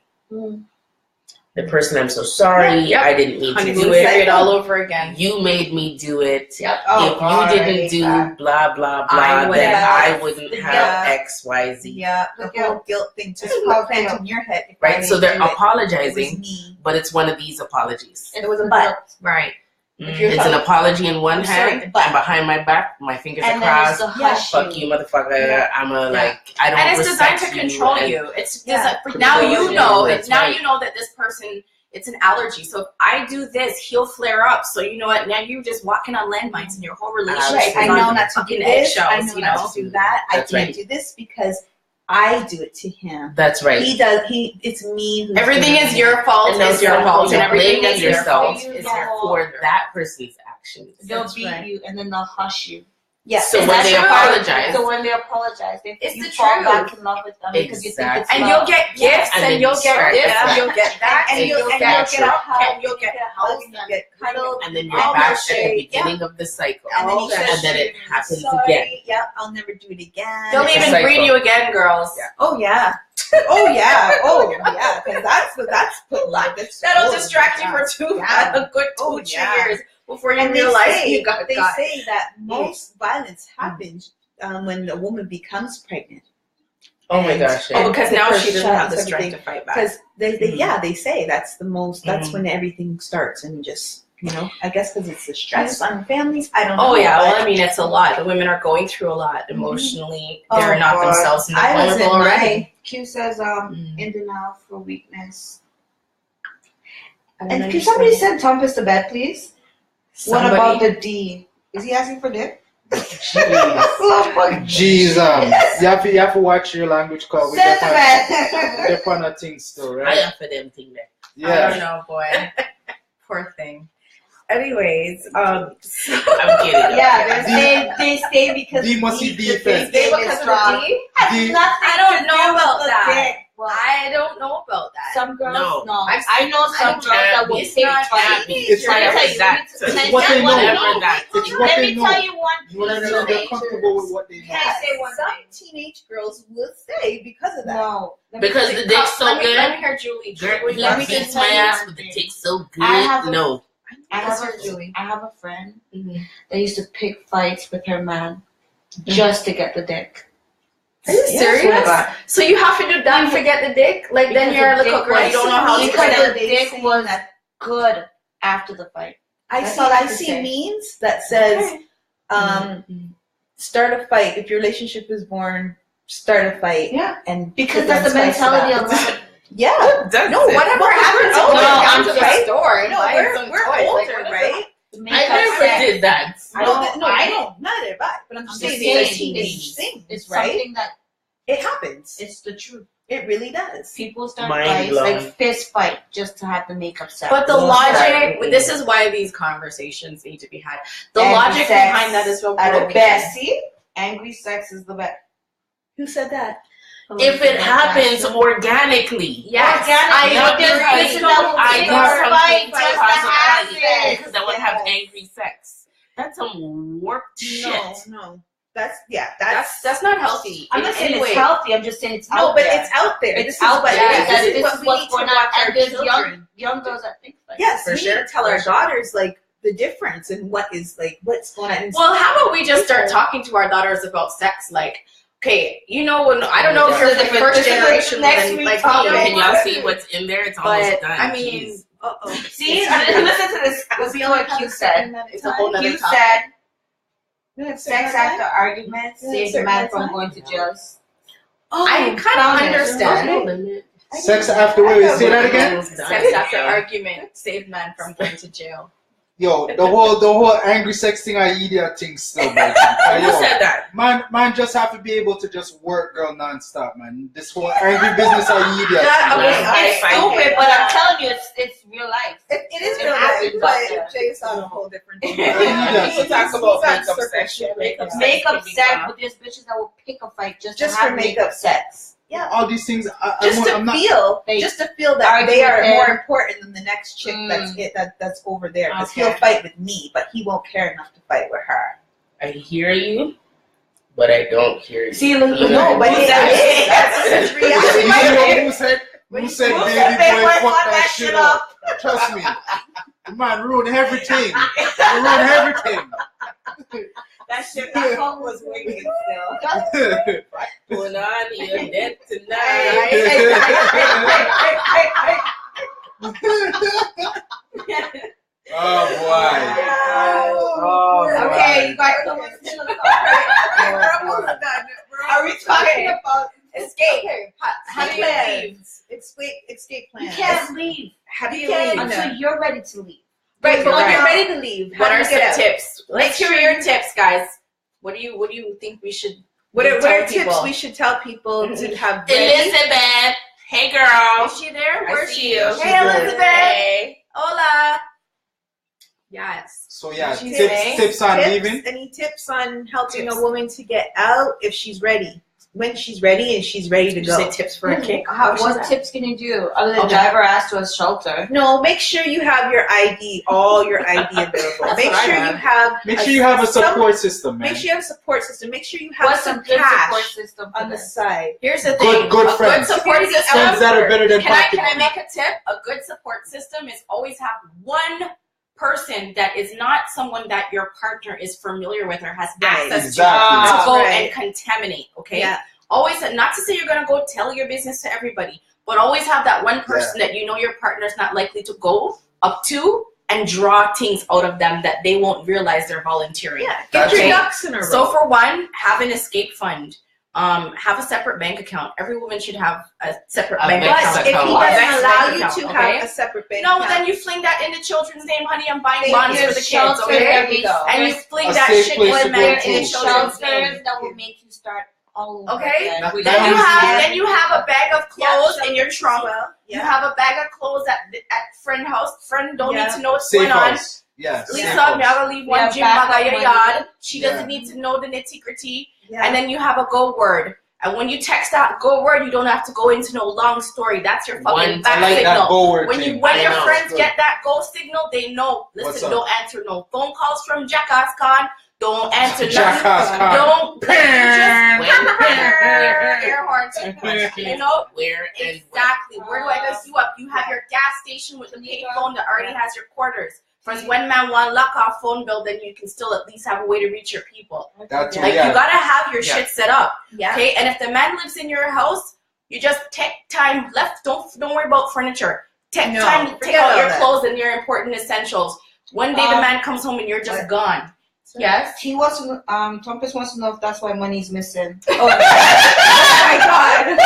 Speaker 5: The person, I'm so sorry, I didn't mean to do it.
Speaker 2: All over again.
Speaker 5: You made me do it.
Speaker 2: Yep.
Speaker 5: If you didn't do blah, blah, blah, then I wouldn't have X, Y, Z.
Speaker 1: Yeah, the whole guilt thing just planted in your head.
Speaker 5: Right? So they're apologizing, but it's one of these apologies.
Speaker 1: It was a but.
Speaker 2: Right.
Speaker 5: It's an apology in one hand, and behind my back, my fingers are crossed. Fuck you, motherfucker. I'm I don't.
Speaker 2: And it's designed to control you. It's now you know. Now you know that this person, it's an allergy. So if I do this, he'll flare up. So you know what? Now you're just walking on landmines in your whole relationship.
Speaker 1: I know not to do this. I know
Speaker 2: you
Speaker 1: not to do that. I can't do this because I do it to him.
Speaker 5: That's right.
Speaker 1: He does. It's me.
Speaker 2: Everything is your fault. It's your fault, and everything is your fault.
Speaker 5: Is for that person's actions.
Speaker 6: They'll beat you, and then they'll hush you.
Speaker 1: Yes.
Speaker 5: So when they apologize,
Speaker 6: you fall back in love with them because you think it's love.
Speaker 2: And you'll get gifts, and you'll get this, and you'll get that, and you'll get a hug, and you'll get a house, and you'll get cuddled,
Speaker 5: and then you're back at the beginning of the cycle, and then it happens again.
Speaker 1: Yeah, I'll never do it again.
Speaker 2: They'll even greet you again, girls.
Speaker 1: Oh yeah. Oh yeah, because that's put like this.
Speaker 2: That'll distract you for a good 2 years. before you realize you got
Speaker 1: They say that most violence happens when a woman becomes pregnant.
Speaker 5: Oh my gosh!
Speaker 2: Oh, because now she doesn't have the strength to fight back.
Speaker 1: Because they say that's the most. That's when everything starts, and just I guess because it's the stress on families. I don't know.
Speaker 2: Oh yeah, well I mean it's a lot. The women are going through a lot emotionally. They're not themselves. And
Speaker 1: I was in already.
Speaker 6: Q says in denial for weakness.
Speaker 2: And
Speaker 6: can somebody send Thomas to bed, please? What about the D? Is he asking for dick?
Speaker 3: Jesus, you have to watch your language call. They're fun of things still, right?
Speaker 5: I am for them thing there.
Speaker 2: Yeah. I don't know, boy. Poor thing. Anyways,
Speaker 5: I'm kidding.
Speaker 6: Yeah, they stay because
Speaker 3: D must be defense.
Speaker 2: They because of the D? I don't know about that. Well, I don't know about that.
Speaker 6: Some girls, no.
Speaker 2: I know some girls that will
Speaker 5: take fight.
Speaker 3: It's like that. It's what they know.
Speaker 6: Let me tell you one.
Speaker 3: You want to know they're comfortable with what they know.
Speaker 1: Some teenage girls will stay because of that.
Speaker 6: No.
Speaker 5: Because the dick's so good.
Speaker 2: Let me hear Julie.
Speaker 5: Let me beat my ass with the dick so good. No.
Speaker 6: I have a friend that used to pick fights with her man just to get the dick.
Speaker 2: Are you serious? So you have to do that to get the dick? Like because then you're a little girl, you don't know how to
Speaker 6: because the dick was good after the fight.
Speaker 1: I see memes that says start a fight. If your relationship is born, start a fight.
Speaker 6: Yeah.
Speaker 1: And
Speaker 6: because that's the mentality of life.
Speaker 1: Yeah.
Speaker 2: No, whatever happens to the store.
Speaker 1: No, we're older, right?
Speaker 5: I never did that.
Speaker 1: I don't. Neither have I. But I'm just saying it's a teenage thing.
Speaker 6: It's
Speaker 1: right?
Speaker 6: Something that
Speaker 1: it happens.
Speaker 6: It's the truth.
Speaker 1: It really does.
Speaker 6: People start fights like fist fight just to have the makeup sex.
Speaker 2: But the logic. This is why these conversations need to be had. The logic behind that is what
Speaker 6: we're the best. See, angry sex is the best.
Speaker 1: Who said that?
Speaker 5: If it happens organically.
Speaker 2: Yes.
Speaker 5: I know because they would have angry sex. That's some warped shit.
Speaker 1: No. That's
Speaker 2: not healthy.
Speaker 6: I'm not saying it's healthy. I'm just saying it's out there.
Speaker 1: No, but it's out there.
Speaker 6: It's out there. This is what's going on. And there's young girls that think like
Speaker 1: yes, we need to tell our daughters like the difference and what's going on.
Speaker 2: Well, how about we just start talking to our daughters about sex, like. Okay, when I don't know if you're the first generation woman like me.
Speaker 5: Can y'all see what's in there? It's almost done.
Speaker 2: I mean,
Speaker 6: see, listen to this. Let's see what Q said.
Speaker 2: It's a whole nother
Speaker 6: Q
Speaker 2: topic.
Speaker 6: said, sex after arguments saves the man from going to jail.
Speaker 2: I kind of understand.
Speaker 3: Sex after say that again?
Speaker 2: Sex after argument saved man from going to jail.
Speaker 3: Yo, the whole angry sex thing, I idiot thing still, man.
Speaker 5: Who said that?
Speaker 3: Man just have to be able to just work girl non-stop, man. This whole angry business, I idiot.
Speaker 6: It's stupid, but I'm telling you, it's real life.
Speaker 1: It is real life, but Jay's on a whole different thing.
Speaker 5: People talk about makeup sex.
Speaker 6: Makeup sex with these bitches that will pick a fight just to have makeup sex.
Speaker 1: Yeah,
Speaker 3: all these things.
Speaker 1: Just to feel that they are more important than the next chick that's over there. Because he'll fight with me, but he won't care enough to fight with her.
Speaker 5: I hear you, but I don't hear you.
Speaker 1: See, no, but that's reality.
Speaker 3: Who said baby boy fuck that shit up? Trust me, man, ruin everything. Ruin everything.
Speaker 1: That song was wicked still.
Speaker 5: Put on your net tonight.
Speaker 3: Oh boy.
Speaker 6: Okay, you guys know what's still
Speaker 1: We're almost done.
Speaker 6: Are we talking about
Speaker 2: escape?
Speaker 1: How do you leave? Escape plan.
Speaker 6: You can't leave.
Speaker 1: How do you leave?
Speaker 6: Until you're ready to leave.
Speaker 1: Right, but when you're ready to leave,
Speaker 2: what are some tips? Let's hear your tips, guys. What do you think we should?
Speaker 1: What are tips we should tell people to have?
Speaker 5: Elizabeth, hey girl,
Speaker 2: is she there? Where's she?
Speaker 1: Hey Elizabeth.
Speaker 2: Hey, hola. Yes.
Speaker 3: So tips on leaving.
Speaker 1: Any tips on helping a woman to get out if she's ready? When she's ready and she's ready to go.
Speaker 2: Say tips for a kick.
Speaker 6: What tips can you do other than drive her ass to a shelter?
Speaker 1: No, make sure you have your ID, all your ID available. Make sure you have a
Speaker 3: support system, man.
Speaker 1: Make sure you have a support system. Make sure you have some cash
Speaker 6: support system
Speaker 1: on the side.
Speaker 2: Here's the thing.
Speaker 3: Good friends.
Speaker 2: Good support system.
Speaker 3: Friends that are better than
Speaker 2: Can I make a tip? A good support system is always have one person that is not someone that your partner is familiar with or has
Speaker 3: Right,
Speaker 2: access
Speaker 3: exactly.
Speaker 2: to go
Speaker 1: Right.
Speaker 2: and contaminate. Okay.
Speaker 1: Yeah.
Speaker 2: Always, not to say you're gonna go tell your business to everybody, but always have that one person that you know your partner's not likely to go up to and draw things out of them that they won't realize they're volunteering.
Speaker 1: Yeah, get your ducks in a row.
Speaker 2: So for one, have an escape fund. Have a separate bank account. Every woman should have a separate bank account.
Speaker 1: But if he doesn't allow you to have a separate bank account,
Speaker 2: then you fling that in the children's name, honey. I'm buying bonds for the kids, okay?
Speaker 6: There we go.
Speaker 2: And you fling
Speaker 3: A
Speaker 2: that
Speaker 3: safe
Speaker 2: shit
Speaker 3: place
Speaker 2: in
Speaker 3: to
Speaker 2: the
Speaker 3: go to.
Speaker 2: children's
Speaker 6: shelters
Speaker 2: name.
Speaker 6: that will make you start all over
Speaker 2: Okay?
Speaker 6: again.
Speaker 2: Then you have a bag of clothes in your trunk.
Speaker 1: Yeah.
Speaker 2: You have a bag of clothes at friend house. Friend don't need to know what's
Speaker 3: Safe
Speaker 2: going on.
Speaker 3: house. Yes.
Speaker 2: Lisa,
Speaker 3: safe
Speaker 2: me
Speaker 3: house.
Speaker 2: gotta leave one gym
Speaker 6: backup
Speaker 2: bag at your
Speaker 6: money.
Speaker 2: yard. She doesn't need to know the nitty-gritty.
Speaker 1: Yeah.
Speaker 2: And then you have a go word. And when you text that go word, you don't have to go into no long story. That's your fucking back
Speaker 3: I like
Speaker 2: signal.
Speaker 3: that go word
Speaker 2: When
Speaker 3: thing.
Speaker 2: your
Speaker 3: I know.
Speaker 2: friends
Speaker 3: Good.
Speaker 2: get that go signal, they know.
Speaker 3: What's
Speaker 2: Listen,
Speaker 3: up?
Speaker 2: don't answer no phone calls from Jackass Khan. Don't answer
Speaker 3: Jackass
Speaker 2: nothing.
Speaker 3: Khan.
Speaker 2: Don't just
Speaker 5: Where-
Speaker 2: air horns. You know
Speaker 5: Where and
Speaker 2: exactly. Where do I pick you up? You have your gas station with the payphone that already has your quarters. For when man want lock off phone bill, then you can still at least have a way to reach your people.
Speaker 3: That's
Speaker 2: Like you gotta have your shit set up.
Speaker 1: Yeah.
Speaker 2: Okay, and if the man lives in your house, you just take time left. Don't worry about furniture. Take time to take
Speaker 1: forget
Speaker 2: out
Speaker 1: all
Speaker 2: your
Speaker 1: that.
Speaker 2: clothes and your important essentials. One day the man comes home and you're just gone. Yes.
Speaker 6: He wants to. Trumpus wants to know if that's why money's missing.
Speaker 1: Oh my God.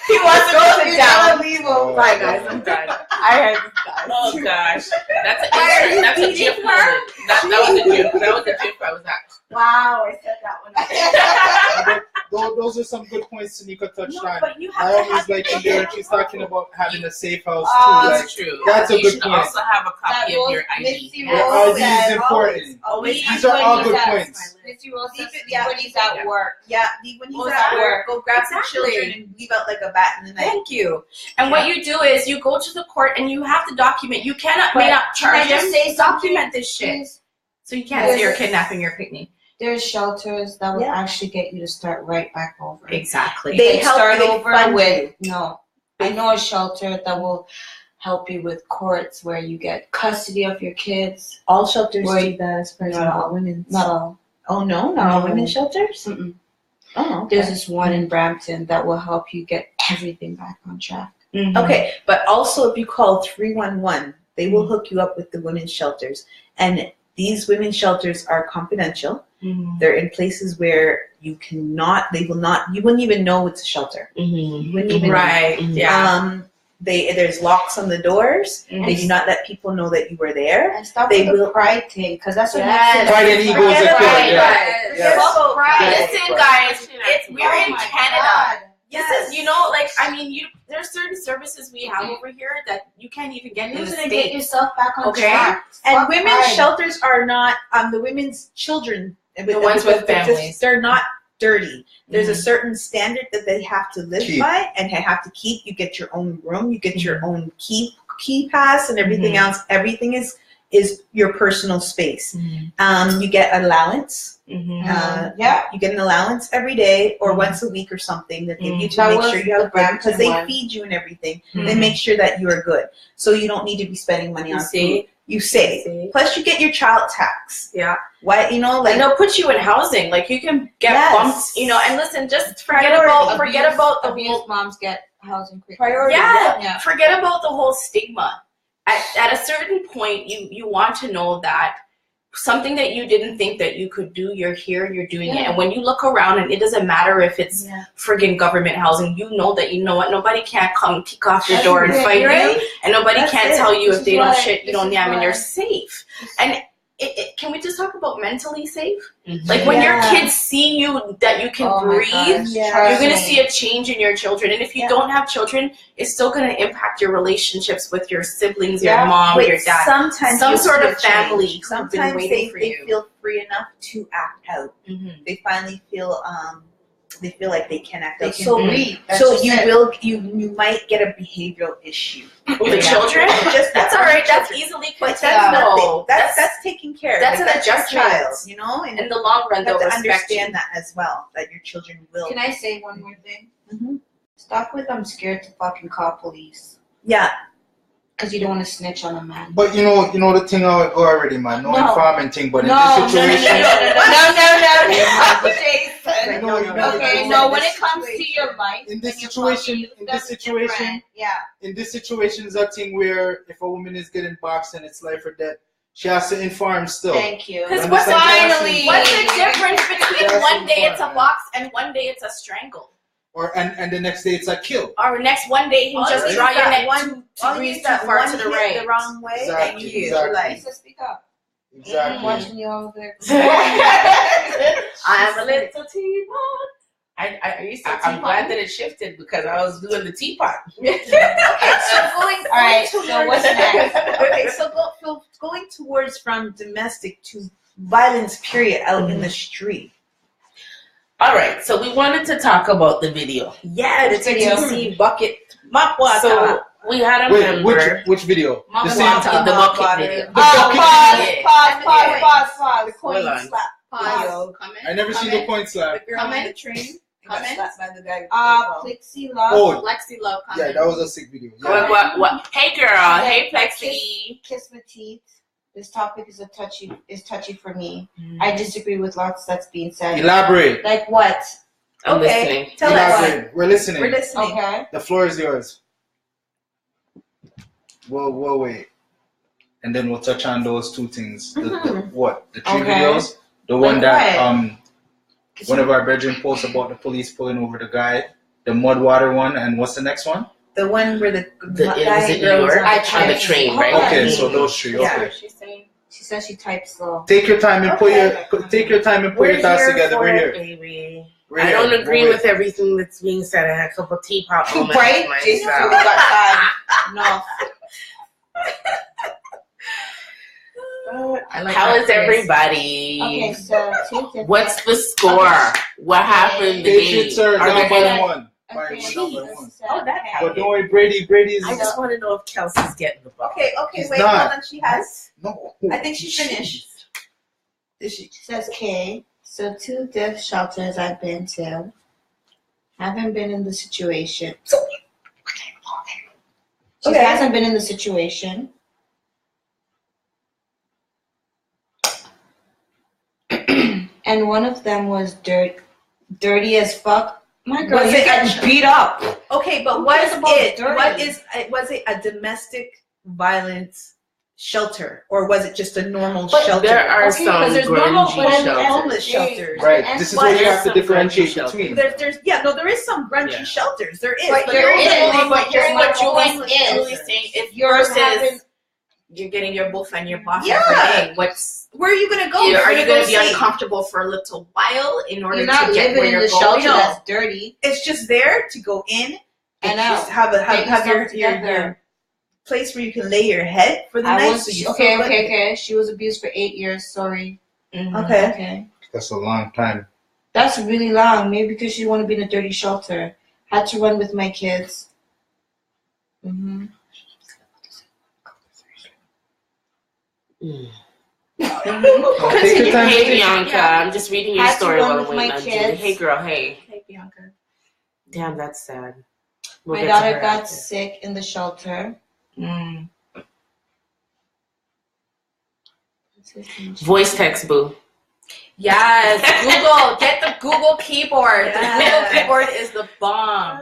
Speaker 2: He wants to go sit down.
Speaker 6: Leave him.
Speaker 1: Bye, guys. I'm done. I heard this, guys.
Speaker 5: Oh gosh, that's
Speaker 1: Why are you
Speaker 5: that's a
Speaker 1: beating
Speaker 5: GIF
Speaker 1: her?
Speaker 5: moment. That was a GIF. That was a GIF I was at.
Speaker 1: Wow, I said that one.
Speaker 3: Those are some good points Tanika touched
Speaker 2: No,
Speaker 3: on.
Speaker 2: but you
Speaker 3: I
Speaker 2: have to
Speaker 3: always
Speaker 2: have
Speaker 3: like to hear she's talking about having a safe house
Speaker 6: Oh,
Speaker 3: too. Like,
Speaker 5: That's true.
Speaker 3: that's a
Speaker 5: You
Speaker 3: good
Speaker 5: should
Speaker 3: point.
Speaker 5: also have a copy of your ID.
Speaker 6: Missy
Speaker 3: Your
Speaker 6: Rose
Speaker 3: ID
Speaker 6: said
Speaker 3: is important.
Speaker 1: Always.
Speaker 3: These are all good points.
Speaker 6: Missy Rose says
Speaker 1: Yeah.
Speaker 6: when he's at work.
Speaker 1: Yeah, when he's
Speaker 6: Goes
Speaker 1: at
Speaker 6: at
Speaker 1: work, go grab some
Speaker 2: Exactly.
Speaker 1: children and leave out like a bat in the night.
Speaker 2: Thank you. And what you do is you go to the court and you have to document. You cannot
Speaker 6: But
Speaker 2: may not
Speaker 6: can I
Speaker 2: charge
Speaker 6: just
Speaker 2: him.
Speaker 6: say something,
Speaker 2: Document this shit.
Speaker 6: please?
Speaker 2: So you can't say you're kidnapping your picnic.
Speaker 6: There's shelters that will
Speaker 1: Yeah.
Speaker 6: actually get you to start right back over.
Speaker 2: Exactly.
Speaker 1: They
Speaker 6: Like
Speaker 1: help
Speaker 6: start
Speaker 1: you, they
Speaker 6: over
Speaker 1: fund
Speaker 6: with no. I know a shelter that will help you with courts where you get custody of your kids.
Speaker 1: All shelters
Speaker 6: Wait,
Speaker 1: do that as far as
Speaker 6: not all.
Speaker 1: all women's.
Speaker 6: Not all.
Speaker 1: Oh no, not all
Speaker 6: No.
Speaker 1: women's shelters.
Speaker 6: Mm-mm.
Speaker 1: Oh, okay.
Speaker 6: There's this one in Brampton that will help you get everything back on track.
Speaker 2: Mhm.
Speaker 1: Okay, but also if you call 311, they will hook you up with the women's shelters. And these women's shelters are confidential.
Speaker 2: Mhm.
Speaker 1: They're in places where you wouldn't even know it's a shelter. You wouldn't even
Speaker 2: Right.
Speaker 1: know.
Speaker 2: Yeah.
Speaker 1: There's locks on the doors.
Speaker 2: Mhm.
Speaker 1: They do not let people know that you were there.
Speaker 6: And stop
Speaker 1: They
Speaker 6: with the
Speaker 1: will-
Speaker 6: pride thing, because that's what
Speaker 1: Yes.
Speaker 6: makes it.
Speaker 3: Pride and ego is
Speaker 1: Forget
Speaker 3: a killer.
Speaker 1: about
Speaker 3: Yeah.
Speaker 1: it.
Speaker 3: Yes.
Speaker 1: Fuck pride.
Speaker 2: Listen, guys, we're in
Speaker 6: my
Speaker 2: Canada.
Speaker 6: God.
Speaker 2: This is, there's certain services we have over here that you can't even get in the
Speaker 6: Use it and get
Speaker 2: States.
Speaker 6: yourself back on
Speaker 2: Okay.
Speaker 6: track.
Speaker 1: And
Speaker 6: Fuck
Speaker 1: women's
Speaker 6: pride.
Speaker 1: shelters are not the women's children.
Speaker 2: The ones with families.
Speaker 1: They're not dirty. There's a
Speaker 2: Mhm.
Speaker 1: certain standard that they have to live
Speaker 3: Keep.
Speaker 1: by and they have to keep. You get your own room, you get your own key pass and everything else. Everything is your personal space. You get allowance.
Speaker 6: Yeah.
Speaker 1: You get an allowance every day or once a week or something that they give you to
Speaker 6: That
Speaker 1: make
Speaker 6: was
Speaker 1: sure you
Speaker 6: the
Speaker 1: have food because they
Speaker 6: Brampton one.
Speaker 1: feed you and everything. They make sure that you are good. So you don't need to be spending money
Speaker 2: You
Speaker 1: on
Speaker 2: see?
Speaker 1: food. You save.
Speaker 2: See?
Speaker 1: Plus you get your child tax.
Speaker 2: Yeah.
Speaker 1: Why
Speaker 2: And
Speaker 1: like
Speaker 2: they'll put you in housing. Like you can get
Speaker 1: Yes.
Speaker 2: bumped, and listen, just forget
Speaker 1: Priority.
Speaker 2: about the
Speaker 6: abused
Speaker 2: whole
Speaker 6: moms get housing quickly.
Speaker 1: priority.
Speaker 2: Yeah, forget about the whole stigma. At a certain point, you want to know that something that you didn't think that you could do, you're here, you're doing it. And when you look around, and it doesn't matter if it's friggin' government housing, you know what, nobody can't come kick off your door and fight you, and nobody
Speaker 1: That's
Speaker 2: can't
Speaker 1: it.
Speaker 2: tell you if they don't
Speaker 6: why-
Speaker 2: shit, you
Speaker 6: this
Speaker 2: don't
Speaker 6: is
Speaker 2: yam, and
Speaker 6: why-
Speaker 2: you're safe. And can we just talk about mentally safe?
Speaker 5: Mhm.
Speaker 2: Like when your
Speaker 1: Yeah.
Speaker 2: kids see you that you can
Speaker 6: Oh my
Speaker 2: breathe,
Speaker 6: gosh,
Speaker 1: Yeah.
Speaker 6: trust
Speaker 2: you're going to
Speaker 6: me.
Speaker 2: see a change in your children. And if you don't have children, it's still going to impact your relationships with your siblings, your mom,
Speaker 1: Wait,
Speaker 2: your dad.
Speaker 1: sometimes
Speaker 2: Some
Speaker 1: you'll
Speaker 2: sort
Speaker 1: see
Speaker 2: of
Speaker 1: a change.
Speaker 2: family who've been
Speaker 1: Sometimes
Speaker 2: waiting for
Speaker 1: they
Speaker 2: you.
Speaker 1: feel free enough to act out.
Speaker 2: Mhm.
Speaker 1: They finally feel they feel like they can act
Speaker 6: They
Speaker 1: out.
Speaker 6: can
Speaker 1: So
Speaker 6: breathe. That's
Speaker 1: so
Speaker 6: just
Speaker 1: you
Speaker 6: it.
Speaker 1: will you might get a behavioral issue.
Speaker 2: With the children? That's all right. That's easily
Speaker 1: But
Speaker 2: contained.
Speaker 1: that's nothing.
Speaker 2: No,
Speaker 1: That's taken care of.
Speaker 2: that's
Speaker 1: Like,
Speaker 2: an
Speaker 1: your
Speaker 2: adjustment.
Speaker 1: child, you know, and
Speaker 2: in the long run,
Speaker 1: you
Speaker 2: they'll
Speaker 1: have to
Speaker 2: respect you.
Speaker 1: understand that as well. That your children will.
Speaker 6: Can I say one more thing?
Speaker 1: Mhm.
Speaker 6: Stop with I'm scared to fucking call police.
Speaker 1: Yeah.
Speaker 6: Because you don't want to snitch on a man.
Speaker 3: But you know the thing how it go already, man. No informing thing, but in this situation.
Speaker 6: No. Okay, no. When it comes to your life,
Speaker 3: in this situation, is a thing where if a woman is getting boxed and it's life or death, she has to inform still.
Speaker 6: Thank you.
Speaker 2: Because what's the difference between one day it's a box and one day it's a strangle?
Speaker 3: Or and the next day it's a kill.
Speaker 2: Or next one day you just draw your neck 2 degrees too far to the right.
Speaker 1: The wrong way.
Speaker 3: Exactly.
Speaker 1: And you
Speaker 3: Exactly.
Speaker 6: So speak up.
Speaker 3: Exactly.
Speaker 6: I'm watching you over there.
Speaker 2: I'm a little teapot.
Speaker 5: I'm glad that it shifted because I was doing the teapot.
Speaker 1: Okay, so
Speaker 6: so what's next?
Speaker 1: Okay, so going towards from domestic to violence, period, out in the street.
Speaker 5: All right, so we wanted to talk about the video.
Speaker 1: Yeah, the TC bucket mop water.
Speaker 5: So we had a member.
Speaker 3: Which video?
Speaker 5: The bucket video.
Speaker 6: Pause.
Speaker 1: The coin slap.
Speaker 6: Pause.
Speaker 3: I never seen the coin slap.
Speaker 1: The girl on the train. Slapped by the guy.
Speaker 6: Plexi Love.
Speaker 3: Oh,
Speaker 2: Lexi Love.
Speaker 3: yeah, that was a sick video.
Speaker 5: Yeah. What? Hey girl. Hey Plexi.
Speaker 6: Kiss my teeth. This topic is touchy for me. I disagree with lots that's being said.
Speaker 3: Elaborate.
Speaker 6: Like what?
Speaker 5: I'm
Speaker 1: Okay,
Speaker 5: listening.
Speaker 1: tell us.
Speaker 3: We're listening.
Speaker 1: We're listening.
Speaker 6: Okay.
Speaker 3: The floor is yours. We'll wait. And then we'll touch on those two things. The 3 videos? The one that one of our brethren posts about the police pulling over the guy. The mud water one, and what's the next one?
Speaker 1: The one where the
Speaker 5: guy on the train, right?
Speaker 3: Okay, so those 3. Okay.
Speaker 1: Yeah.
Speaker 6: She says she types slow.
Speaker 3: Take your time and put your thoughts together. We're here.
Speaker 5: Baby. I don't agree with everything that's being said. I had a couple teapot moments.
Speaker 6: Right? Jason, we got time. No.
Speaker 5: How is everybody?
Speaker 6: Okay, so
Speaker 5: what's the score? What happened?
Speaker 3: Patience, sir. Down by 1.
Speaker 6: Okay.
Speaker 2: Oh, that happened.
Speaker 3: But don't worry, Brady's.
Speaker 5: I just want to know if Kelsey's getting the ball.
Speaker 1: Okay,
Speaker 3: She's
Speaker 1: wait,
Speaker 3: not.
Speaker 1: hold on. She has.
Speaker 3: No.
Speaker 1: I think she's finished. Is she?
Speaker 6: She says K. So 2 death shelters I've been to. Haven't been in the situation. She hasn't been in the situation. And one of them was dirty as fuck. My girl, you're getting beat up.
Speaker 1: Okay, but was it a domestic violence shelter, or was it just a normal shelter?
Speaker 5: There are some
Speaker 1: homeless shelters.
Speaker 3: Right. This is what you have to differentiate between.
Speaker 1: There is some grungy shelters. There is.
Speaker 2: But here's what Julie's saying. If yours is you're getting your boof and your boss every day,
Speaker 1: where are you gonna go?
Speaker 2: Are you gonna be uncomfortable for a little while in order to get where you're going?
Speaker 6: Shelter that's dirty.
Speaker 1: It's just there to go in and
Speaker 6: out.
Speaker 1: Have your place where you can lay your head for the night.
Speaker 6: Okay. She was abused for 8 years. Sorry.
Speaker 1: Mm-hmm. Okay.
Speaker 3: That's a long time.
Speaker 6: That's really long. Maybe because she wanted to be in a dirty shelter. Had to run with my kids. Mm-hmm.
Speaker 5: Hey Bianca, I'm just reading your story while I'm waiting on Julie. Hey girl, hey.
Speaker 2: Hey Bianca.
Speaker 5: Damn, that's sad.
Speaker 6: My daughter got sick in the shelter.
Speaker 5: Voice text, boo.
Speaker 2: Yes, Google. Get the Google keyboard. The Google keyboard is the bomb.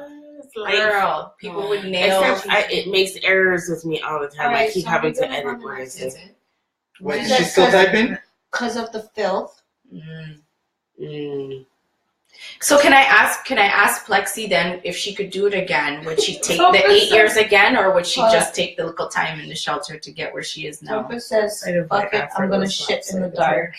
Speaker 2: Girl, people with nails.
Speaker 5: It makes errors with me all the time. I keep having to edit what I say.
Speaker 3: Wait, is she still typing?
Speaker 6: Because of the filth.
Speaker 2: So can I ask Plexi then if she could do it again? Would she take the 8 years again, or would she just take the little time in the shelter to get where she is now?
Speaker 6: Topper says, "Fuck it, I'm gonna shit in the dark."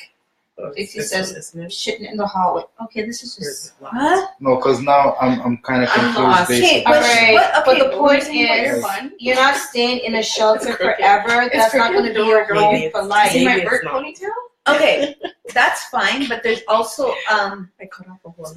Speaker 6: Dixie says, "Shitting in the hallway." Okay, this is just
Speaker 1: what?
Speaker 3: No, because now I'm kind of confused.
Speaker 6: Basically. But the point is, you're not staying in a shelter forever. That's not going to be your home for life.
Speaker 2: See my bird ponytail?
Speaker 1: Okay, that's fine, but there's also
Speaker 2: I cut off a whole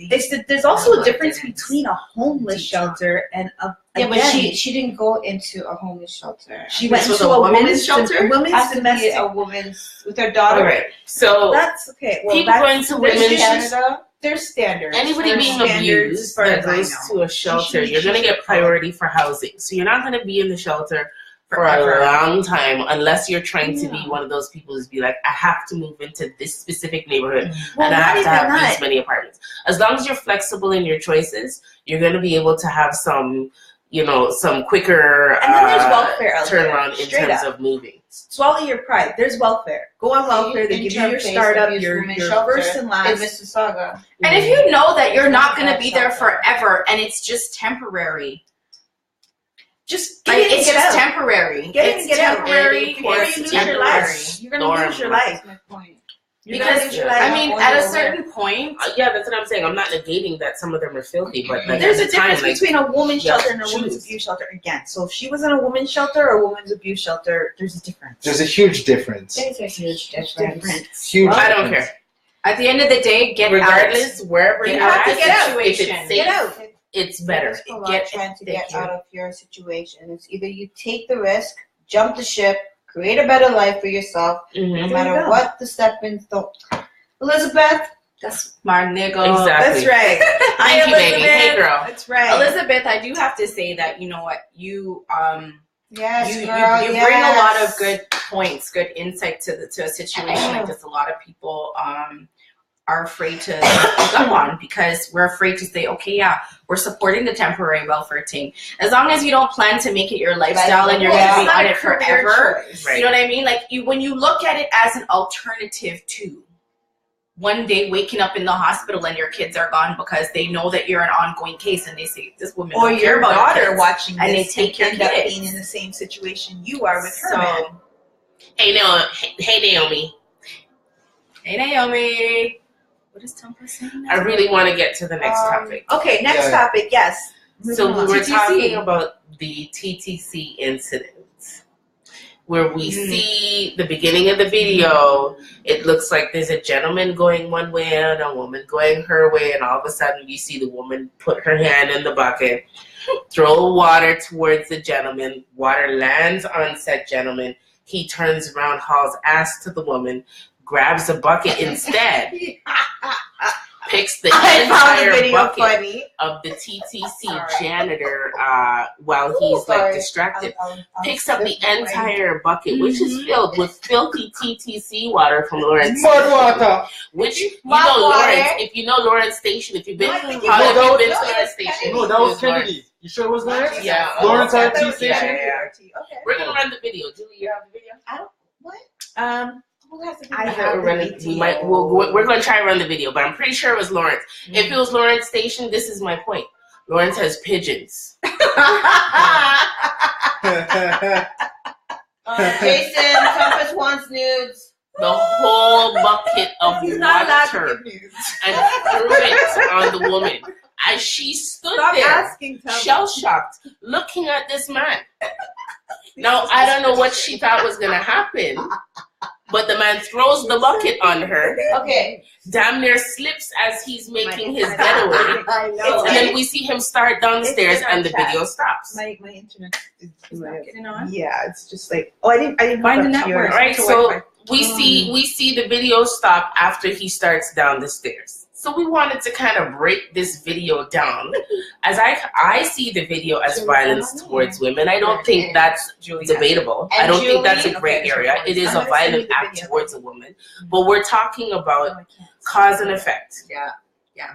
Speaker 1: there's also a difference between a homeless shelter and a
Speaker 6: but she didn't go into a homeless shelter.
Speaker 1: She went to a women's shelter.
Speaker 6: Women's domestic. A woman's with her daughter.
Speaker 5: All right, so
Speaker 1: that's okay. Well,
Speaker 5: people going to women's
Speaker 1: Canada. There's standards.
Speaker 5: Anybody being abused that goes to a shelter, you're going to get priority for housing. So you're not going to be in the shelter for a long time, unless you're trying to be one of those people who's be like, I have to move into this specific neighborhood and I have to have these many apartments. As long as you're flexible in your choices, you're going to be able to have some, you know, some quicker
Speaker 1: and then there's welfare
Speaker 5: turnaround in terms of moving.
Speaker 1: Swallow your pride. There's welfare. Go on welfare. They give you your startup, your first and last.
Speaker 6: In Mississauga.
Speaker 2: And if you know that you're not going to be there forever and it's just temporary, just get it. It's just temporary.
Speaker 1: Get
Speaker 2: temporary.
Speaker 1: You're going to lose your life. You're going to lose your life.
Speaker 6: That's my point.
Speaker 2: Because I mean, at a certain point,
Speaker 5: yeah, that's what I'm saying. I'm not negating that some of them are filthy, but like,
Speaker 1: there's a difference between a woman's shelter and a woman's abuse shelter. Again, so if she was in a woman's shelter or a woman's abuse shelter, there's a difference.
Speaker 3: There's a huge difference.
Speaker 6: There's a huge difference.
Speaker 3: Huge.
Speaker 5: I don't care.
Speaker 2: At the end of the day,
Speaker 5: regardless wherever you
Speaker 2: have to get out.
Speaker 5: If it's safe,
Speaker 1: get out.
Speaker 5: It's better.
Speaker 6: Trying to get out of your situation. It's either you take the risk, jump the ship, create a better life for yourself, no matter what the stepping stone. Elizabeth,
Speaker 2: that's my nigga.
Speaker 5: Exactly.
Speaker 1: That's right.
Speaker 5: Thank you, baby. Hey, girl.
Speaker 1: That's right.
Speaker 2: Elizabeth, I do have to say that, you know what, you
Speaker 6: yes,
Speaker 2: you
Speaker 6: girl,
Speaker 2: bring a lot of good points, good insight to a situation like this. A lot of people are afraid to speak up on because we're afraid to say, okay, yeah, we're supporting the temporary welfare thing. As long as you don't plan to make it your lifestyle and you're going to be on it forever,
Speaker 5: right.
Speaker 2: You know what I mean? Like when you look at it as an alternative to one day waking up in the hospital and your kids are gone because they know that you're an ongoing case and they say this woman
Speaker 1: or your daughter
Speaker 2: kids,
Speaker 1: watching
Speaker 2: and
Speaker 1: this
Speaker 2: they take your
Speaker 1: end
Speaker 2: kids.
Speaker 1: up being in the same situation you are with her man.
Speaker 5: Hey Naomi.
Speaker 2: Hey Naomi. What is Tumpa saying?
Speaker 5: I really want to get to the next topic.
Speaker 1: Okay, next topic. Yes.
Speaker 5: So we were talking about the TTC incident, where we see the beginning of the video. It looks like there's a gentleman going one way and a woman going her way, and all of a sudden you see the woman put her hand in the bucket, throw water towards the gentleman. Water lands on said gentleman. He turns around, hauls ass to the woman, grabs a bucket instead, picks the entire bucket of the TTC janitor while he's like distracted, picks up the entire bucket, which is filled with filthy TTC water from Lawrence.
Speaker 3: Mud water.
Speaker 5: Which, you know, Lawrence, if you know Lawrence Station, if you've been, how have you been to Lawrence Station?
Speaker 3: No, that was Kennedy. You sure it was Lawrence?
Speaker 5: Yeah.
Speaker 3: Lawrence RT Station?
Speaker 5: Yeah. We're going to run the video. Julie, you have the video?
Speaker 1: I don't, what?
Speaker 6: Who has the
Speaker 1: I
Speaker 6: video?
Speaker 1: have
Speaker 5: We're going to try to run the video, but I'm pretty sure it was Lawrence. If it was Lawrence Station, this is my point. Lawrence has pigeons.
Speaker 6: Jason, Compass wants nudes.
Speaker 5: The whole bucket of water and threw it on the woman as she stood there, shell-shocked, looking at this man. Now, I don't know what she thought was going to happen, but the man throws the bucket on her.
Speaker 6: Okay.
Speaker 5: Damn near slips as he's making his getaway. And then we see him start downstairs and the video stops.
Speaker 1: My internet is not getting on. Yeah, it's just like, I didn't
Speaker 2: find the network.
Speaker 5: Right, so we see the video stop after he starts down the stairs. So we wanted to kind of break this video down. As I see the video as violence towards women. I don't think that's debatable. I don't think that's a gray area. It is a violent act towards a woman. But we're talking about cause and effect.
Speaker 2: Yeah.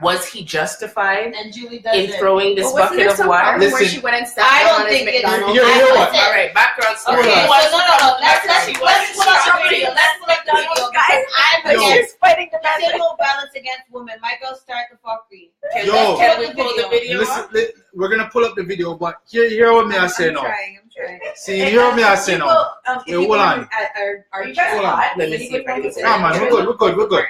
Speaker 5: Was he justified
Speaker 6: in
Speaker 5: throwing this bucket of water?
Speaker 2: Where she went and
Speaker 6: I don't think it's.
Speaker 3: You know what?
Speaker 5: All right, background story.
Speaker 6: Okay, so no. Let's pull up the video. Let's pull up the video. Guys, I'm against
Speaker 1: fighting the
Speaker 6: no violence against women. My girl start the fuckery.
Speaker 5: Can we pull the video up?
Speaker 3: Listen, we're gonna pull up the video, but hear what me I say now.
Speaker 1: I'm trying.
Speaker 3: See, hear what me I say now.
Speaker 1: Wait,
Speaker 3: hold on.
Speaker 1: Are you guys hot?
Speaker 5: Let me see if I can see.
Speaker 3: Come on, we're good.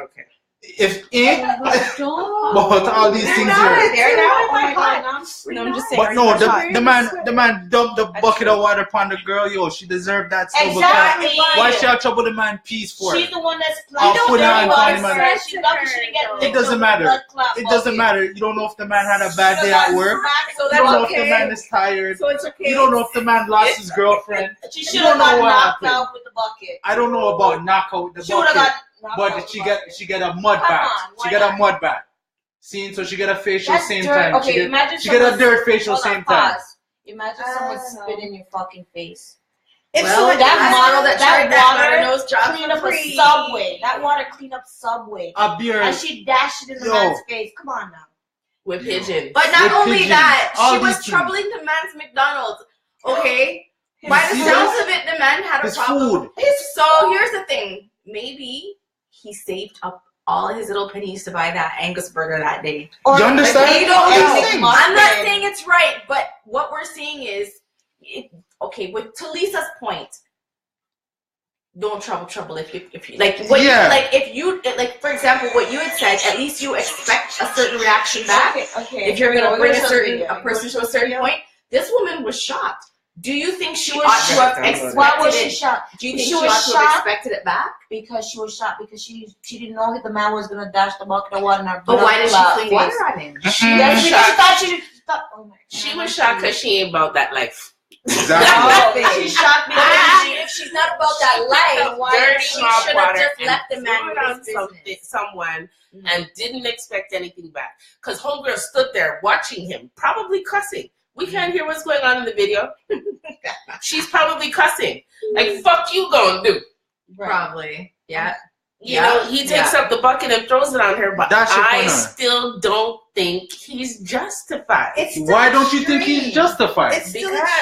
Speaker 5: Okay.
Speaker 3: If but all these things here.
Speaker 1: There now.
Speaker 6: Oh my God.
Speaker 2: No, I'm just saying.
Speaker 3: But no, the man dumped the bucket of water upon the girl. Yo, she deserved that.
Speaker 6: Exactly.
Speaker 3: Why she have trouble the man peace for?
Speaker 6: She's the one that's
Speaker 3: It doesn't matter. It doesn't matter. You don't know if the man had a bad day at work. You don't know if the man is tired.
Speaker 1: So it's okay.
Speaker 3: You don't know if the man lost his girlfriend.
Speaker 6: She should have got knocked out with the bucket.
Speaker 3: I don't know about knockout with the bucket. But she get a mud bath. She get a mud bath. See, so she get a facial same time.
Speaker 6: Okay, imagine
Speaker 3: she get a dirt facial same time.
Speaker 6: Imagine someone spit in your fucking face.
Speaker 1: If
Speaker 6: that water clean up a subway. That water clean up subway. And she dashed it in the man's face. Come on now.
Speaker 5: With pigeons.
Speaker 2: But not only that, she was troubling the man's McDonald's. Okay? By the sounds of it, the man had a problem. So here's the thing. Maybe he saved up all his little pennies to buy that Angus burger that day.
Speaker 3: You understand?
Speaker 2: I'm not saying it's right, but what we're saying is, with to Lisa's point, don't trouble if you for example, what you had said, at least you expect a certain reaction back. Okay. If you're gonna bring a person to a certain point, this woman was shocked. Do you think she ought to have expected
Speaker 6: Why was she shocked?
Speaker 2: Do you think she ought to have expected it back?
Speaker 6: Because she was shocked because she didn't know that the man was gonna dash the bucket of water in her.
Speaker 2: But why did she fling water on him?
Speaker 5: She was shocked because she ain't about that life.
Speaker 3: Exactly.
Speaker 2: She's shocked because if she's not about that life, why she should have just left the man with
Speaker 5: someone and didn't expect anything back. Because homegirl stood there watching him, probably cussing. We can't hear what's going on in the video. She's probably cussing. Like, fuck you gonna do.
Speaker 2: Probably. Yeah.
Speaker 5: You know, he takes up the bucket and throws it on her, but I still don't think he's justified.
Speaker 3: Why don't you think he's justified?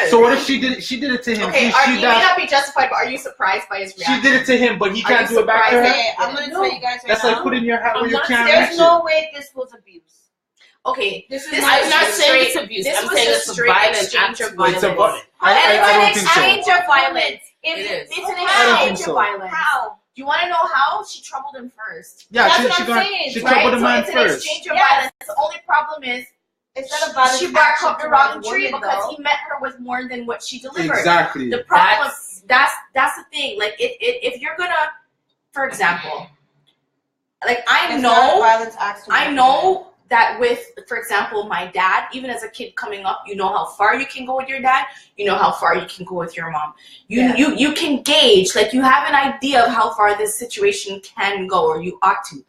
Speaker 3: So what if she did it? She did it to him.
Speaker 2: Okay, he may not be justified, but are you surprised by his reaction?
Speaker 3: She did it to him, but he can't do it back to her.
Speaker 6: I'm gonna tell you guys.
Speaker 3: That's like putting your hat where you can't.
Speaker 6: There's no way this was abuse.
Speaker 2: Okay,
Speaker 5: I'm not saying it's abuse. I'm saying it's a violent exchange of violence.
Speaker 3: I don't think so.
Speaker 2: It's an exchange of violence.
Speaker 5: It's
Speaker 2: an exchange of violence. How? You want to know how? She troubled him first.
Speaker 3: Yeah, she troubled the man
Speaker 2: first.
Speaker 3: It's
Speaker 2: an exchange of violence. The only problem is she barked up the wrong tree because he met her with more than what she delivered.
Speaker 3: Exactly.
Speaker 2: The problem that's the thing. Like if you're gonna, for example, like I know that with, for example, my dad, even as a kid coming up, you know how far you can go with your dad, you know how far you can go with your mom. You can gauge, like you have an idea of how far this situation can go, or you ought to.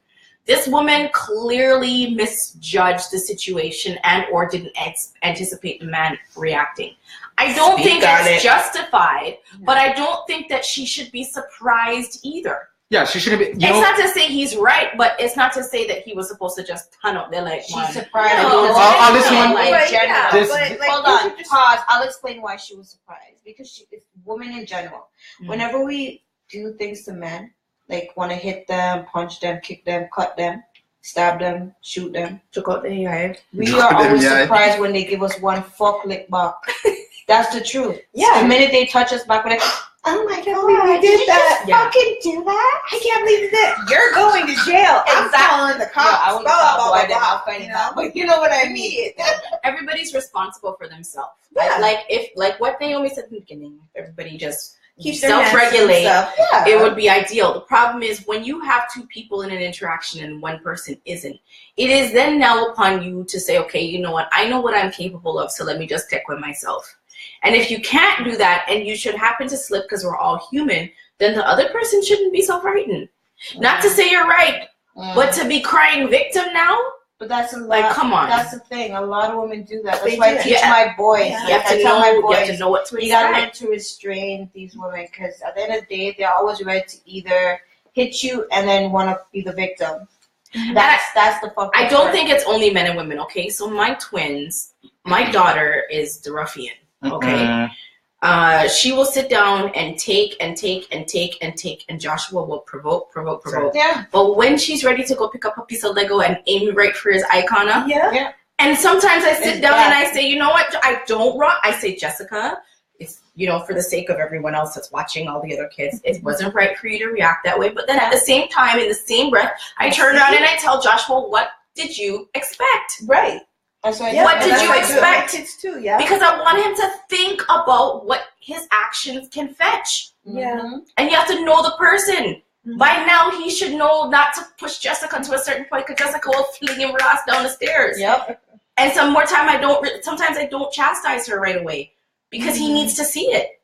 Speaker 2: This woman clearly misjudged the situation and or didn't anticipate the man reacting. I don't think it's justified, but I don't think that she should be surprised either.
Speaker 3: Yeah, she shouldn't be.
Speaker 2: It's not to say he's right, but it's not to say that he was supposed to just ton up there like
Speaker 6: she's surprised.
Speaker 3: Hold
Speaker 6: on, pause. I'll explain why she was surprised. Because it's women in general. Whenever we do things to men, like want to hit them, punch them, kick them, cut them, stab them, shoot them, we are always surprised when they give us one fuck lick back. That's the truth. Yeah. The minute they touch us back, we're like, oh my God,
Speaker 1: you did that.
Speaker 6: Fucking do that?
Speaker 1: I can't believe you did. You're going to jail. I'm calling the cops. But you know what I mean.
Speaker 2: Everybody's responsible for themselves. Yeah. Like what Naomi said in the beginning, if everybody just self-regulate, it would be ideal. The problem is when you have two people in an interaction and one person isn't, it is then now upon you to say, okay, you know what? I know what I'm capable of, so let me just stick with myself. And if you can't do that and you should happen to slip because we're all human, then the other person shouldn't be so frightened. Not to say you're right, but to be crying victim now?
Speaker 6: But that's a lot.
Speaker 2: Like, come on.
Speaker 6: That's the thing. A lot of women do that. That's why I teach my boys.
Speaker 2: You have to know what to expect.
Speaker 6: You got to learn to restrain these women because at the end of the day, they're always ready to either hit you and then want to be the victim. That's the fuck.
Speaker 2: I don't think it's only men and women, okay? So my twins, my daughter is the ruffian. Okay. She will sit down and take, and Joshua will provoke.
Speaker 6: Yeah.
Speaker 2: But when she's ready to go pick up a piece of Lego and aim right for his icona. Yeah. And sometimes I sit down and I say, you know what? I don't rock. I say, Jessica, it's, for the sake of everyone else that's watching, all the other kids, it wasn't right for you to react that way. But then at the same time, in the same breath, I turn around and I tell Joshua, what did you expect?
Speaker 1: Right.
Speaker 2: What did you expect?
Speaker 1: Too,
Speaker 2: because I want him to think about what his actions can fetch.
Speaker 1: Yeah.
Speaker 2: And you have to know the person. By now, he should know not to push Jessica to a certain point because Jessica will fling him ass down the stairs.
Speaker 1: Yep.
Speaker 2: And some more time, sometimes I don't chastise her right away because he needs to see it.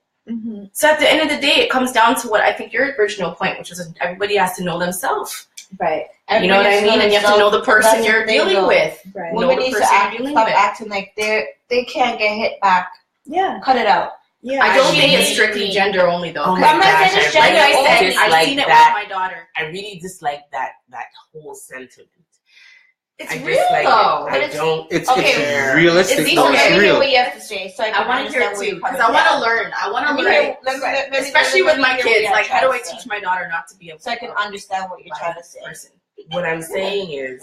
Speaker 2: So at the end of the day, it comes down to what I think your original point, which is everybody has to know themselves.
Speaker 1: Right.
Speaker 2: You know what I mean? And you have to know the person you're dealing with.
Speaker 6: Right. Women need to stop acting like they can't get hit back
Speaker 1: Yeah.
Speaker 6: Cut it out.
Speaker 2: Yeah. I don't think it's strictly gender only though.
Speaker 5: Oh I'm not saying it's gender only.
Speaker 2: I've seen it with my daughter.
Speaker 5: I really dislike that whole sentiment.
Speaker 2: It's real though.
Speaker 3: It's realistic.
Speaker 6: It's real. Let me hear what you have to say. So I
Speaker 2: want to hear it too because I want to learn. I want to learn, especially with my kids. Like, how do I teach my daughter not to be a
Speaker 6: so I can understand what you're trying to say?
Speaker 5: What I'm saying is,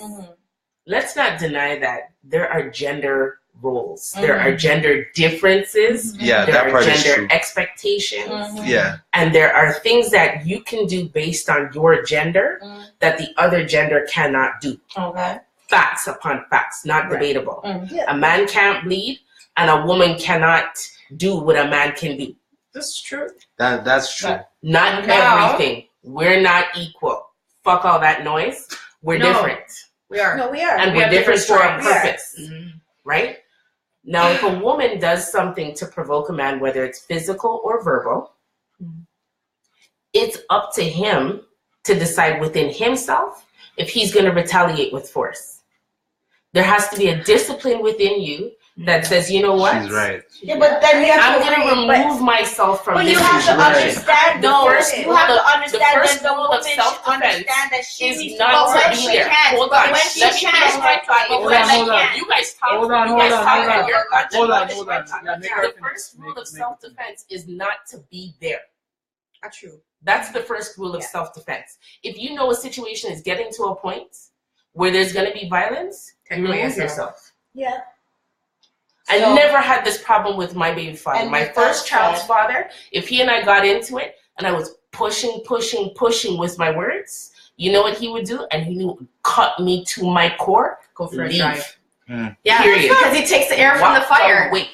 Speaker 5: let's not deny that there are gender roles. There are gender differences.
Speaker 3: Yeah,
Speaker 5: there
Speaker 3: that
Speaker 5: are
Speaker 3: part is
Speaker 5: gender
Speaker 3: true.
Speaker 5: Expectations.
Speaker 3: Yeah.
Speaker 5: And there are things that you can do based on your gender that the other gender cannot do.
Speaker 6: Okay.
Speaker 5: Facts upon facts, not debatable. A man can't bleed and a woman cannot do what a man can do.
Speaker 2: That's true.
Speaker 3: That's true.
Speaker 5: Not everything. We're not equal. Fuck all that noise. We're different.
Speaker 2: We are.
Speaker 1: No, we are.
Speaker 5: And we're different for a purpose. Right? Now, if a woman does something to provoke a man, whether it's physical or verbal, it's up to him to decide within himself if he's going to retaliate with force. There has to be a discipline within you that says, you know what?
Speaker 3: She's right.
Speaker 6: Yeah, but then you have
Speaker 5: I'm going to remove myself from this
Speaker 6: But
Speaker 5: situation.
Speaker 6: you have to understand.
Speaker 5: You have to understand that the rule of self-defense is not to be there. Hold on. Let me finish my thought. You guys talk.
Speaker 3: Hold on.
Speaker 5: The first rule of self-defense is not to be there.
Speaker 2: Not true.
Speaker 5: That's the first rule of self-defense. If you know a situation is getting to a point where there's going to be violence, you remove yourself.
Speaker 1: Yeah.
Speaker 5: I never had this problem with my baby father. My first child's father, if he and I got into it and I was pushing with my words, you know what he would do? And he would cut me to my core.
Speaker 2: Go for
Speaker 5: leave.
Speaker 2: a drive.
Speaker 5: Yeah, period.
Speaker 2: Because he takes the air from the fire.
Speaker 5: Wait,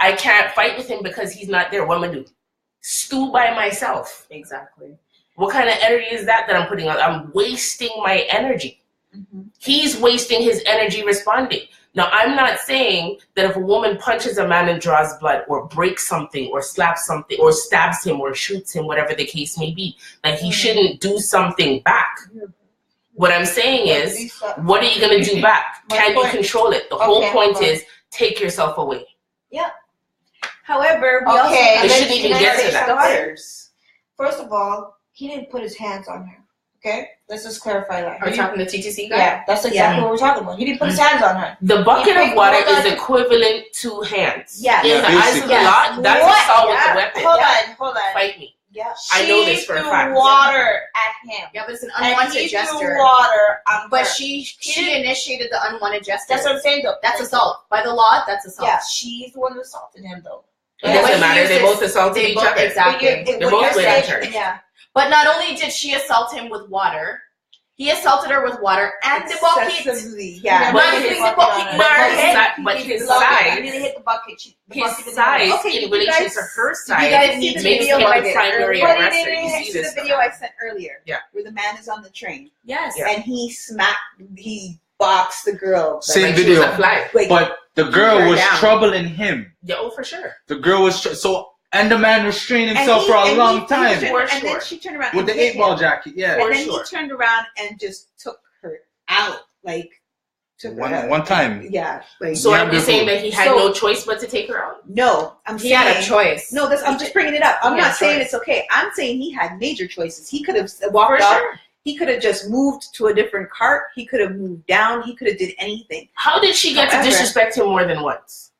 Speaker 5: I can't fight with him because he's not there. What am I going to do? Stew by myself.
Speaker 2: Exactly.
Speaker 5: What kind of energy is that I'm putting on? I'm wasting my energy. He's wasting his energy responding. Now, I'm not saying that if a woman punches a man and draws blood or breaks something or slaps something or stabs him or shoots him, whatever the case may be, that he shouldn't do something back. What I'm saying is, what are you going to do back? Can you control it? The whole point is take yourself away.
Speaker 1: Yeah. However, we also
Speaker 5: shouldn't even get to that.
Speaker 1: Daughters.
Speaker 6: First of all, he didn't put his hands on her. Okay? Let's just clarify that.
Speaker 2: Are we talking the TTC guy?
Speaker 6: Yeah, that's exactly what we're talking about. He didn't put his hands on her.
Speaker 5: The bucket of water is equivalent to hands.
Speaker 1: Yeah.
Speaker 5: In the eyes of the law, that's assault with a weapon.
Speaker 6: Hold on.
Speaker 5: Fight me.
Speaker 1: Yeah.
Speaker 5: I know this for a fact.
Speaker 6: She threw water at him.
Speaker 2: Yeah, but it's an unwanted gesture.
Speaker 6: Threw water on
Speaker 2: but
Speaker 6: her.
Speaker 2: she initiated the unwanted gesture.
Speaker 6: That's what I'm saying, though.
Speaker 2: That's assault. By the law, that's assault.
Speaker 6: Yeah, she's the one who assaulted him, though.
Speaker 5: It doesn't matter. They both assaulted each other.
Speaker 2: Exactly.
Speaker 5: They're both women church.
Speaker 6: Yeah.
Speaker 2: But not only did she assault him with water, he assaulted her with water and the bucket.
Speaker 1: Yeah.
Speaker 5: But his size.
Speaker 6: He didn't hit the bucket.
Speaker 5: His size in relation to her size makes him the primary aggressor. You see this?
Speaker 1: The video I sent earlier.
Speaker 5: Yeah.
Speaker 1: Where the man is on the train.
Speaker 2: Yes.
Speaker 1: And he boxed the girl.
Speaker 3: Same video.
Speaker 1: Like,
Speaker 3: but the girl was troubling him.
Speaker 5: Yeah, oh, for sure.
Speaker 3: The girl was and the man restrained himself for a long time.
Speaker 1: And then she turned around
Speaker 3: with the 8-ball jacket. Yeah.
Speaker 1: And then he turned around and just took her out, like
Speaker 3: one time.
Speaker 1: Yeah. Like,
Speaker 5: so are you saying that he had no choice but to take her out?
Speaker 1: No,
Speaker 2: he had a choice.
Speaker 1: No, I'm just bringing it up. I'm not saying it's okay. I'm saying he had major choices. He could have walked up. Sure. He could have just moved to a different cart. He could have moved down. He could have did anything.
Speaker 5: How did she get to disrespect him more than once?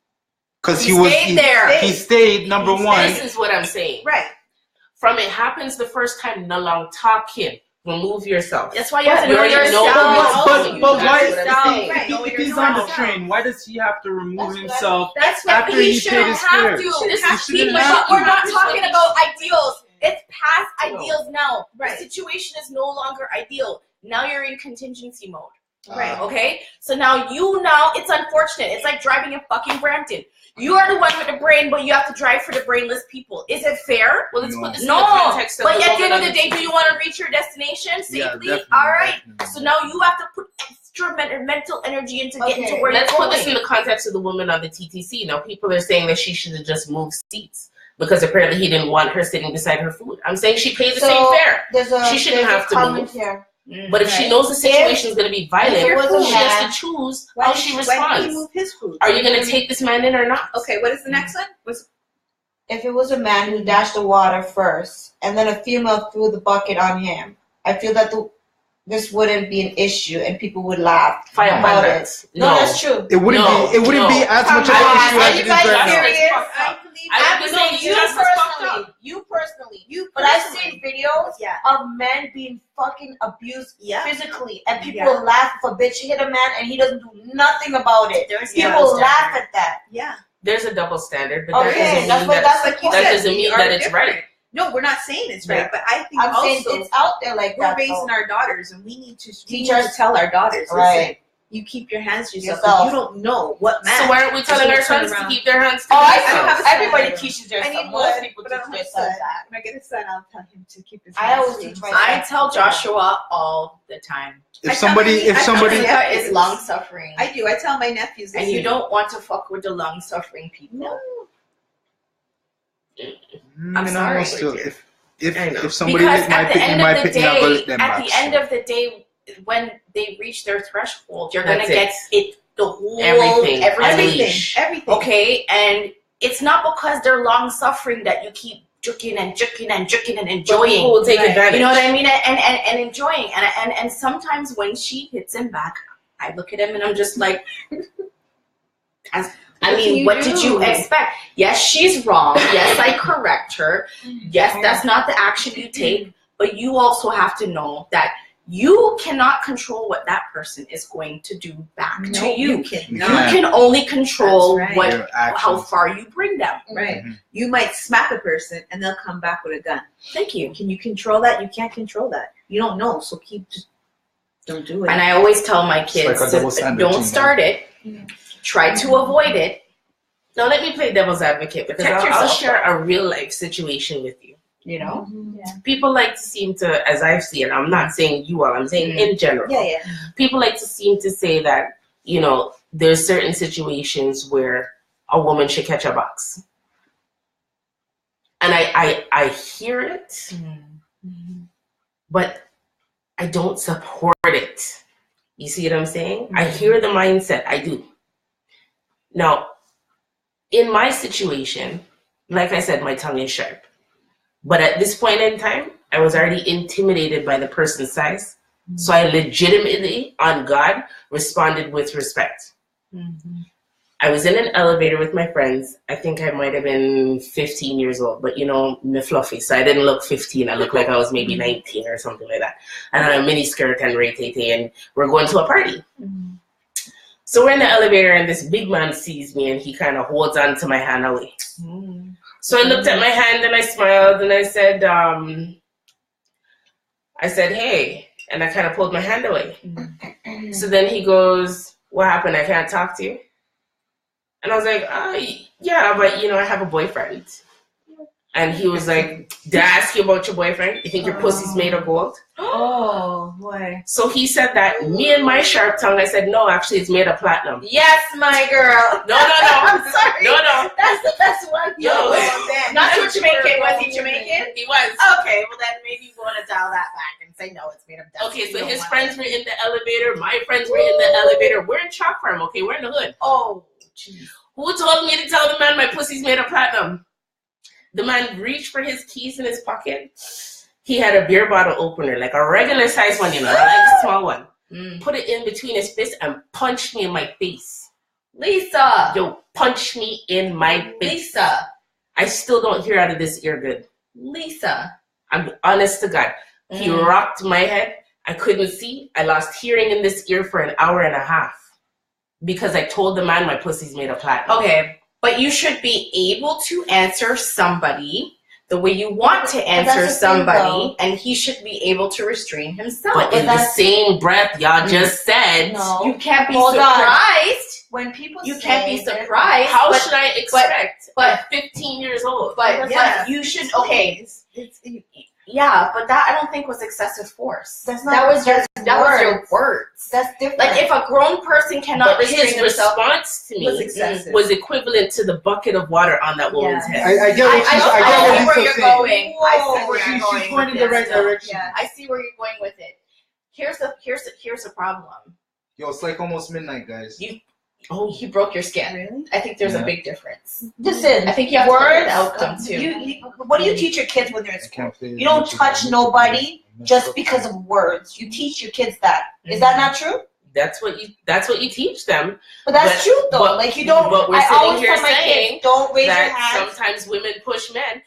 Speaker 3: Because he stayed, number one.
Speaker 5: This is what I'm saying.
Speaker 1: Right.
Speaker 5: From it happens the first time, no long talk him. Remove yourself.
Speaker 2: That's why you have to know yourself.
Speaker 3: But why, if he's on the train, why does he have to remove himself after he paid his fare?
Speaker 2: We're not talking about ideals. It's past ideals now. Right. The situation is no longer ideal. Now you're in contingency mode. Right. Okay? So now it's unfortunate. It's like driving in fucking Brampton. You are the one with the brain, but you have to drive for the brainless people. Is it fair?
Speaker 5: Well, let's put this in the context of
Speaker 2: but at the end of the day, do you want to reach your destination safely?
Speaker 3: Yeah,
Speaker 2: all right. So now you have to put extra mental energy into getting to where you're going.
Speaker 5: Let's put this in the context of the woman on the TTC. Now, people are saying that she should have just moved seats because apparently he didn't want her sitting beside her food. I'm saying she paid the same fare. She shouldn't have to move. But if she knows the situation is going to be violent, she has to choose how she responds.
Speaker 1: Why did he move his food?
Speaker 5: Are you going to take this man in or not?
Speaker 1: Okay, what is the next one?
Speaker 6: If it was a man who dashed the water first, and then a female threw the bucket on him, I feel that this wouldn't be an issue, and people would laugh about it. No, that's true.
Speaker 3: It wouldn't be. It wouldn't be as much of an issue as it is right now.
Speaker 6: I'm saying you personally. But I've seen videos of men being fucking abused physically, and people laugh if a bitch hit a man and he doesn't do nothing about it. People laugh at that.
Speaker 1: Yeah.
Speaker 5: There's a double standard, but that doesn't mean that it's right.
Speaker 1: No, we're not saying it's right, but I think
Speaker 6: saying it's out there like
Speaker 1: we're raising our daughters, and we need to tell our daughters, listen, you keep your hands to yourself. You don't know what man.
Speaker 5: So why aren't we telling our sons to keep their hands to
Speaker 6: themselves? Everybody teaches their son. Most people teach their son that.
Speaker 1: When I get a son, I'll tell him to keep his hands.
Speaker 6: I always teach my son.
Speaker 2: I tell Joshua all the time.
Speaker 3: If somebody
Speaker 2: is long suffering.
Speaker 1: I do. I tell my nephews,
Speaker 2: and you don't want to fuck with the long suffering people.
Speaker 1: No.
Speaker 2: I'm sorry.
Speaker 3: If somebody hit my pick, you might pick me up, let them back.
Speaker 2: At the end of the day, when they reach their threshold, you're gonna get it, the whole everything. Okay, and it's not because they're long suffering that you keep juking and enjoying.
Speaker 5: People will take advantage.
Speaker 2: You know what I mean? And enjoying. And sometimes when she hits him back, I look at him and I'm just like, what did you expect? Yes, she's wrong. Yes, I correct her. Yes, that's not the action you take. But you also have to know that you cannot control what that person is going to do back to you. You can only control how far you bring them.
Speaker 1: Right. Mm-hmm. You might smack a person and they'll come back with a gun.
Speaker 2: Thank you.
Speaker 1: Can you control that? You can't control that. You don't know, so don't do it.
Speaker 2: And I always tell my kids, don't start it. Try to avoid it.
Speaker 5: Now let me play devil's advocate, because I'll share a real life situation with you. You know, people like to seem to, as I've seen, I'm not saying you all, I'm saying in general. People like to seem to say that, you know, there's certain situations where a woman should catch a box. And I hear it, but I don't support it. You see what I'm saying? I hear the mindset, I do. Now, in my situation, like I said, my tongue is sharp. But at this point in time, I was already intimidated by the person's size. So I legitimately, on God, responded with respect. I was in an elevator with my friends. I think I might have been 15 years old, but you know, me fluffy. So I didn't look 15. I looked like I was maybe 19 or something like that. And I had a mini skirt and ray-tay-tay, and we're going to a party. So we're in the elevator, and this big man sees me, and he kind of holds on to my hand away. So I looked at my hand, and I smiled, and I said, hey, and I kind of pulled my hand away. So then he goes, what happened? I can't talk to you? And I was like, yeah, but you know, I have a boyfriend. And he was like, did I ask you about your boyfriend? You think your pussy's made of gold?
Speaker 1: Oh, boy.
Speaker 5: So he said that. Me and my sharp tongue, I said, no, actually, it's made of platinum.
Speaker 2: Yes, my girl.
Speaker 5: No.
Speaker 2: I'm sorry.
Speaker 5: No.
Speaker 2: That's the best one.
Speaker 5: No.
Speaker 2: Not too Jamaican. Was he Jamaican?
Speaker 5: He was.
Speaker 2: Okay, well then maybe you want to dial that back and say, no, it's made of dust.
Speaker 5: Okay, so his friends were in the elevator. My friends were in the elevator. We're in Chalk Farm, okay? We're in the hood.
Speaker 2: Oh, jeez.
Speaker 5: Who told me to tell the man my pussy's made of platinum? The man reached for his keys in his pocket. He had a beer bottle opener, like a regular size one, you know, not like a small one. Put it in between his fists and punched me in my face.
Speaker 2: Lisa!
Speaker 5: Yo, punch me in my face.
Speaker 2: Lisa!
Speaker 5: I still don't hear out of this ear good.
Speaker 2: Lisa!
Speaker 5: I'm honest to God. He rocked my head. I couldn't see. I lost hearing in this ear for an hour and a half. Because I told the man my pussy's made of platinum.
Speaker 2: Okay. But you should be able to answer somebody the way you want to answer somebody, and he should be able to restrain himself.
Speaker 5: But in the same breath, y'all just said,
Speaker 2: you can't be surprised.
Speaker 6: When people
Speaker 2: you can't be surprised.
Speaker 5: How should I expect? But 15 years old.
Speaker 2: But you should. Okay. Yeah, but that I don't think was excessive force.
Speaker 6: That was your words. That's different.
Speaker 2: Like if a grown person cannot restrain
Speaker 5: his response to me was equivalent to the bucket of water on that woman's head.
Speaker 3: I get what
Speaker 2: I see where you're going. I see where you're going.
Speaker 3: She's pointing in the right direction.
Speaker 2: I see where you're going with it. here's the problem.
Speaker 3: Yo, it's like almost midnight, guys.
Speaker 2: You broke your skin. Really? I think there's a big difference.
Speaker 6: Listen,
Speaker 2: I think you have to look at the outcome too.
Speaker 6: What do you teach your kids when they're in school? You don't touch nobody just because of words. You teach your kids that. Is that not true?
Speaker 5: That's what you teach them.
Speaker 6: But that's true though. Like you don't.
Speaker 5: But we're sitting here saying
Speaker 6: don't raise your
Speaker 5: that
Speaker 6: hands.
Speaker 5: sometimes women push men.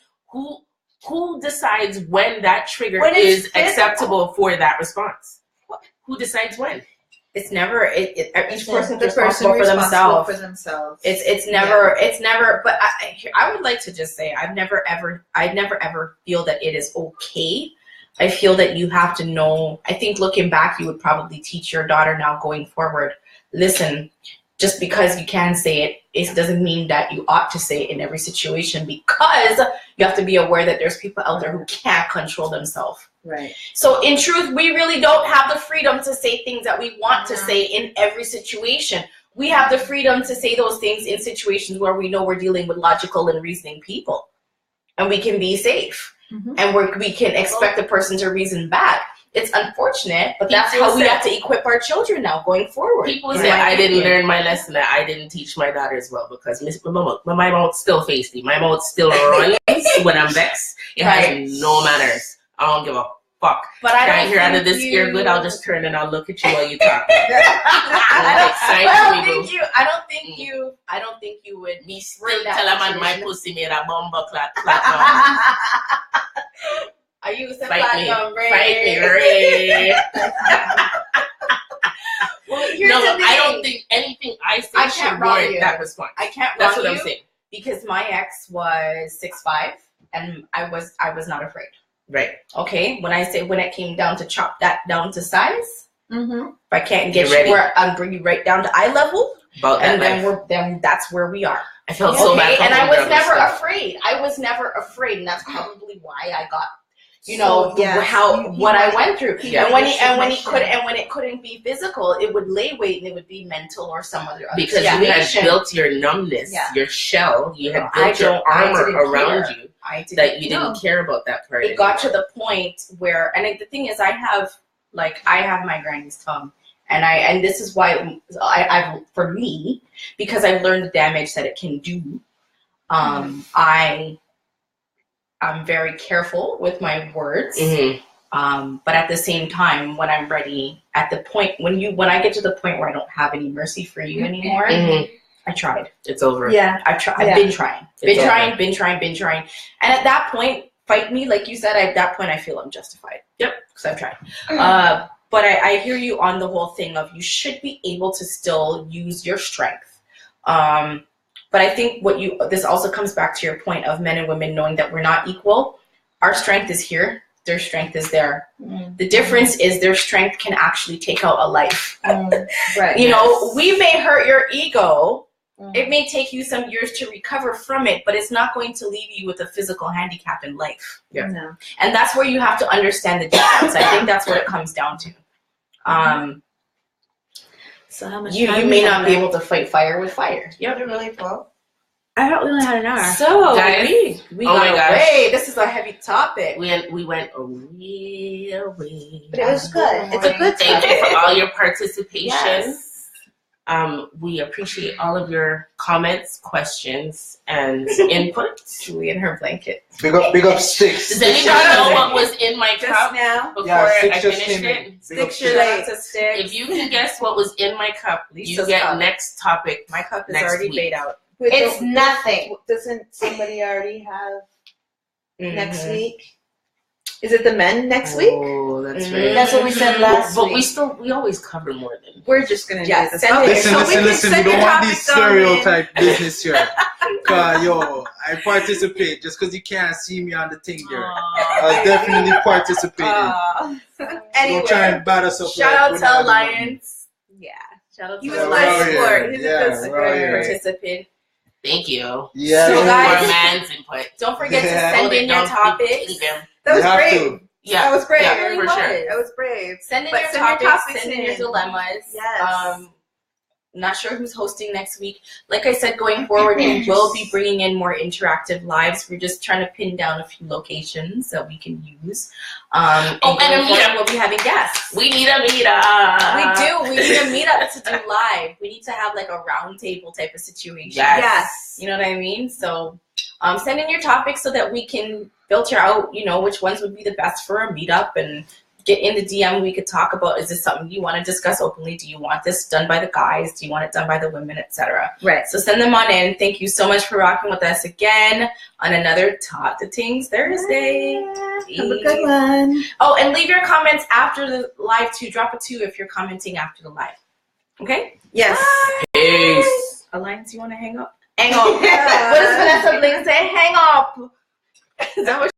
Speaker 5: Who decides when that trigger is acceptable for that response? Who decides when?
Speaker 2: It's never. Each person's responsible for themselves. It's never. But I would like to just say I never ever feel that it is okay. I feel that you have to know. I think looking back, you would probably teach your daughter now going forward. Listen, just because you can say it, it doesn't mean that you ought to say it in every situation, because you have to be aware that there's people out there who can't control themselves.
Speaker 1: Right.
Speaker 2: So in truth, we really don't have the freedom to say things that we want to say in every situation. We have the freedom to say those things in situations where we know we're dealing with logical and reasoning people, and we can be safe. And we can expect the person to reason back. It's unfortunate, but that's how we have to equip our children now going forward.
Speaker 5: People say I didn't learn my lesson, that I didn't teach my daughters well, because my mouth still feisty. My mouth still runs when I'm vexed. It has no manners. I don't give a fuck. But I don't hear out of this ear good. I'll just turn and I'll look at you while you talk.
Speaker 2: I don't think you would
Speaker 5: be still tell a man my pussy made a bomba clap.
Speaker 2: Are you saying
Speaker 5: Fight me, Ray.
Speaker 2: Well, here's the thing.
Speaker 5: I don't think anything I say should warrant that response.
Speaker 2: I can't.
Speaker 5: That's what I'm saying.
Speaker 2: Because my ex was 6'5", and I was not afraid.
Speaker 5: Right.
Speaker 2: Okay. When it came down to chop that down to size, if I can't get you where I'm bring you right down to eye level, then that's where we are.
Speaker 5: I felt so bad.
Speaker 2: And I was never afraid. And that's probably why I got. What I went through, and when it couldn't be physical, it would lay weight, and it would be mental or some other
Speaker 5: because you had built your numbness, your shell, you had built your armor around you that you didn't care about that part.
Speaker 2: It got to the point where, and the thing is, I have my granny's tongue, and this is why I've for me, because I've learned the damage that it can do. I'm very careful with my words, but at the same time, when I'm ready, at the point when I get to the point where I don't have any mercy for you anymore, I tried.
Speaker 5: It's over.
Speaker 2: Yeah, I've tried. I've been trying, been trying, and at that point, fight me, like you said. At that point, I feel I'm justified. Yep, because I've tried. But I hear you on the whole thing of you should be able to still use your strength. But I think this also comes back to your point of men and women knowing that we're not equal. Our strength is here. Their strength is there. The difference is their strength can actually take out a life. Right. We may hurt your ego. It may take you some years to recover from it, but it's not going to leave you with a physical handicap in life.
Speaker 5: Yeah. No.
Speaker 2: And that's where you have to understand the difference. I think that's what it comes down to. So how much you may not be able to fight fire with fire.
Speaker 6: You have to really pull.
Speaker 1: I don't really know how to know.
Speaker 2: So
Speaker 5: guys,
Speaker 2: we got away. This is a heavy topic.
Speaker 5: We went away.
Speaker 6: But it was good. It's a good topic.
Speaker 5: Thank you for all your participation.
Speaker 6: Yes.
Speaker 5: We appreciate all of your comments, questions, and input.
Speaker 2: Julie and her blanket.
Speaker 3: Big up Sticks.
Speaker 5: Does anybody know what was in my cup before I finished it?
Speaker 1: Sticks relate to Sticks.
Speaker 5: If you can guess what was in my cup, you get next topic.
Speaker 2: My cup is already laid out.
Speaker 6: It's nothing.
Speaker 1: Doesn't somebody already have next week? Is it the men next week?
Speaker 5: Oh, that's right.
Speaker 6: That's what we said last week.
Speaker 5: But we always cover more than.
Speaker 1: We're just gonna do this.
Speaker 3: Listen. We don't want these stereotype business here. I participate just because you can't see me on the thing there. I'll definitely participate.
Speaker 2: Anyway,
Speaker 3: don't try and bat us up.
Speaker 2: Shout out to Alliance.
Speaker 1: Yeah, shout out to
Speaker 2: He was a good sport. He's a good
Speaker 5: participant. Thank you.
Speaker 3: Yeah.
Speaker 2: So guys,
Speaker 5: man's input.
Speaker 2: Don't forget to send in your topics.
Speaker 1: That was brave.
Speaker 5: Yeah,
Speaker 1: that was brave.
Speaker 5: Yeah, for sure.
Speaker 1: That was brave.
Speaker 2: Send in your topics. Send in your dilemmas.
Speaker 1: Yes.
Speaker 2: Not sure who's hosting next week. Like I said, going forward, we will be bringing in more interactive lives. We're just trying to pin down a few locations that we can use. And we'll be having guests.
Speaker 5: We need a meetup.
Speaker 2: We do. We need a meetup to do live. We need to have like a round table type of situation.
Speaker 1: Yes.
Speaker 2: You know what I mean? So send in your topics so that we can filter out, you know, which ones would be the best for a meetup, and get in the DM. We could talk about, is this something you want to discuss openly? Do you want this done by the guys? Do you want it done by the women, etc.?
Speaker 1: Right.
Speaker 2: So send them on in. Thank you so much for rocking with us again on another Talk to Tingz Thursday.
Speaker 1: Have a good one.
Speaker 2: Oh, and leave your comments after the live too. Drop a 2 if you're commenting after the live. Okay?
Speaker 1: Yes.
Speaker 2: Bye.
Speaker 5: Peace.
Speaker 2: Alliance, you want to hang up? Hang up. What does Vanessa Bling say? Hang up. Is that what